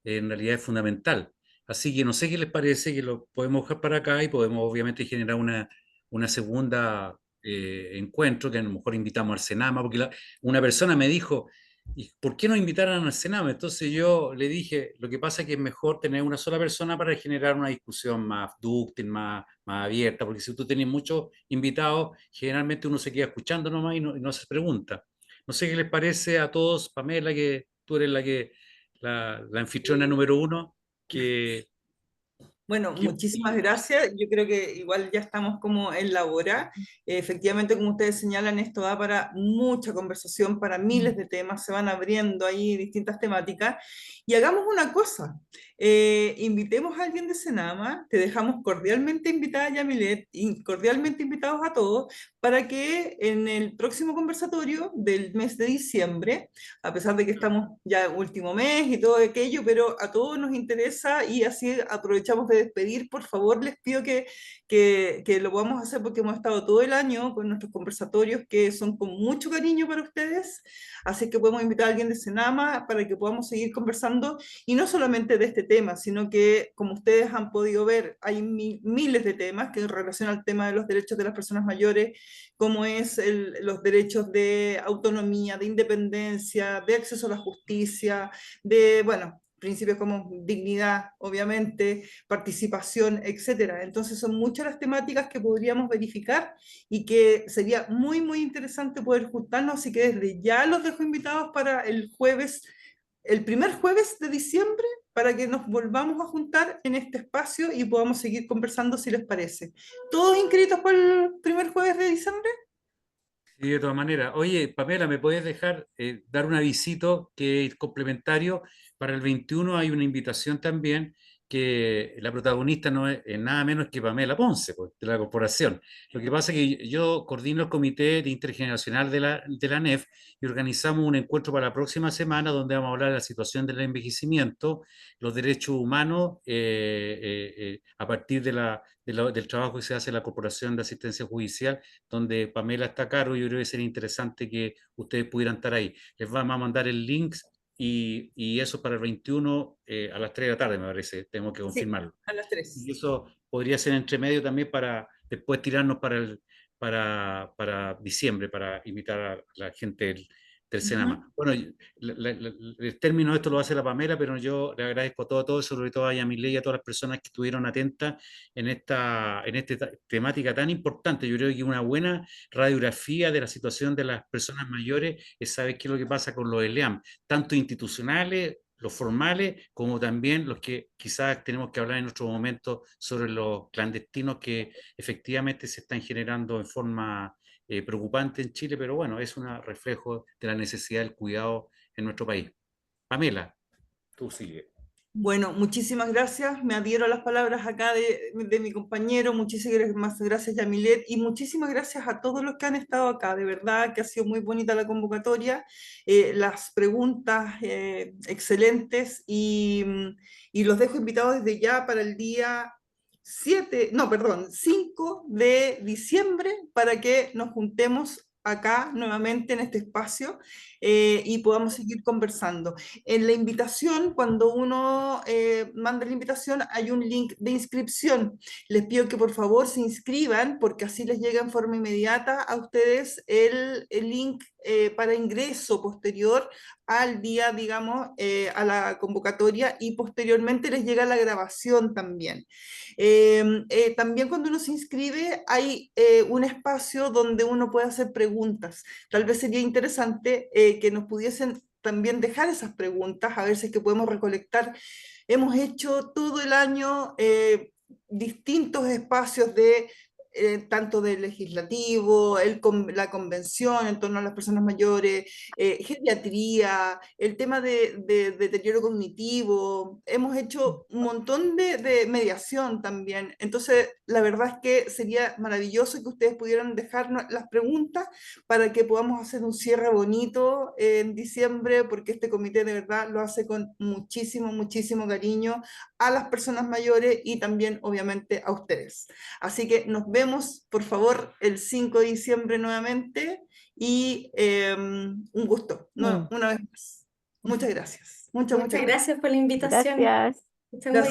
en realidad es fundamental. Así que no sé qué les parece, que lo podemos dejar para acá y podemos obviamente generar una segunda encuentro, que a lo mejor invitamos al Senama, porque una persona me dijo, ¿y por qué no invitaran al Sename? Entonces yo le dije, lo que pasa es que es mejor tener una sola persona para generar una discusión más dúctil, más abierta, porque si tú tienes muchos invitados, generalmente uno se queda escuchando nomás y no se pregunta. No sé qué les parece a todos, Pamela, que tú eres la anfitriona número uno, que, Bueno, que muchísimas gracias. Yo creo que igual ya estamos como en la hora. Efectivamente, como ustedes señalan, esto da para mucha conversación, para miles de temas, se van abriendo ahí distintas temáticas. Y hagamos una cosa, invitemos a alguien de Senama, te dejamos cordialmente invitada, Yamilet, y cordialmente invitados a todos, para que en el próximo conversatorio del mes de diciembre, a pesar de que estamos ya último mes y todo aquello, pero a todos nos interesa y así aprovechamos de despedir. Por favor, les pido que lo podamos hacer porque hemos estado todo el año con nuestros conversatorios que son con mucho cariño para ustedes, así que podemos invitar a alguien de Senama para que podamos seguir conversando y no solamente de este tema, sino que como ustedes han podido ver, hay miles de temas que en relación al tema de los derechos de las personas mayores, como es los derechos de autonomía, de independencia, de acceso a la justicia, de, bueno, principios como dignidad, obviamente, participación, etcétera. Entonces son muchas las temáticas que podríamos verificar y que sería muy, muy interesante poder juntarnos, así que desde ya los dejo invitados para el jueves, el primer jueves de diciembre, para que nos volvamos a juntar en este espacio y podamos seguir conversando si les parece. ¿Todos inscritos para el primer jueves de diciembre? sí, de todas maneras. Oye, Pamela, ¿me puedes dejar dar un avisito que es complementario? Para el 21 hay una invitación también, que la protagonista no es nada menos que Pamela Ponce, pues, de la corporación. Lo que pasa es que yo coordino el comité de intergeneracional de la NEF y organizamos un encuentro para la próxima semana donde vamos a hablar de la situación del envejecimiento, los derechos humanos, a partir del trabajo que se hace en la Corporación de Asistencia Judicial, donde Pamela está a cargo. Yo creo que sería interesante que ustedes pudieran estar ahí. Les vamos a mandar el link y eso para el 21 a las 3 de la tarde, me parece. Tenemos que Sí, confirmarlo. a las Y 3. eso podría ser entre medio también para después tirarnos para diciembre, para invitar a la gente del Ujú. Senama. Bueno, el término de esto lo hace la Pamela, pero yo le agradezco a todos, sobre todo a Yamile y a todas las personas que estuvieron atentas en esta temática tan importante. Yo creo que una buena radiografía de la situación de las personas mayores es saber qué es lo que pasa con los ELEAM, tanto institucionales, los formales, como también los que quizás tenemos que hablar en otro momento sobre los clandestinos que efectivamente se están generando en forma preocupante en Chile, pero bueno, es un reflejo de la necesidad del cuidado en nuestro país. Pamela. tú sigue. Bueno, muchísimas gracias. Me adhiero a las palabras acá de mi compañero. Muchísimas gracias, Yamilet. Y muchísimas gracias a todos los que han estado acá. De verdad que ha sido muy bonita la convocatoria. Las preguntas excelentes. Y los dejo invitados desde ya para el día 5 de diciembre para que nos juntemos acá nuevamente en este espacio y podamos seguir conversando. En la invitación, cuando uno manda la invitación, hay un link de inscripción. Les pido que por favor se inscriban porque así les llega en forma inmediata a ustedes el link para ingreso posterior al día, digamos, a la convocatoria y posteriormente les llega la grabación también. También cuando uno se inscribe hay un espacio donde uno puede hacer preguntas. Tal vez sería interesante que nos pudiesen también dejar esas preguntas, a ver si es que podemos recolectar. Hemos hecho todo el año distintos espacios de tanto del legislativo, la convención en torno a las personas mayores, geriatría, el tema de deterioro cognitivo, hemos hecho un montón de mediación también. Entonces, la verdad es que sería maravilloso que ustedes pudieran dejarnos las preguntas para que podamos hacer un cierre bonito en diciembre, porque este comité de verdad lo hace con muchísimo, muchísimo cariño a las personas mayores y también, obviamente, a ustedes. Así que nos vemos, por favor, el 5 de diciembre nuevamente y un gusto, una vez más. Muchas gracias. Muchas Muchas gracias. gracias por la invitación. Gracias. Que estén muy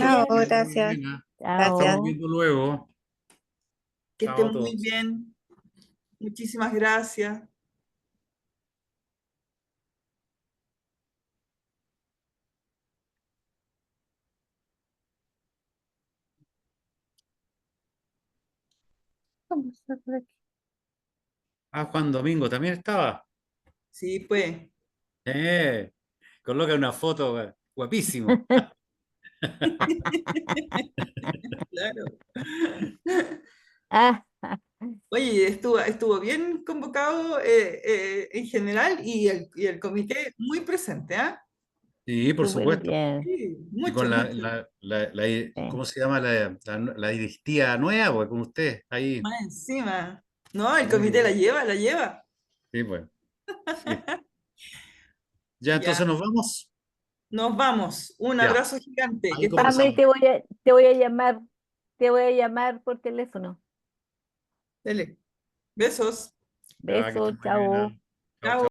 Gracias. bien. Gracias. Estamos Chao. viendo luego. Que Chao a estén muy todos. bien. Muchísimas gracias. Ah, Juan Domingo también estaba. Sí, pues. Eh, Coloca una foto guapísimo. Claro. Ah, Oye, estuvo bien convocado en general y el comité muy presente, ¿ah? Sí, por súper supuesto. bien. Sí, Y mucho, con mucho. ¿cómo se llama? La dinastía nueva, pues, con usted. Ahí. Más encima. No, el Muy comité la bien. lleva, la lleva. Sí, pues. Sí. Ya, Ya, entonces nos vamos. nos vamos. Un Ya. abrazo gigante. Ahí Que estén Pame, conversamos. te voy a llamar por teléfono. Dele. Besos. Ya, que Besos, estés muy bien. chao. ¿Ah? Chao, Chao. chao.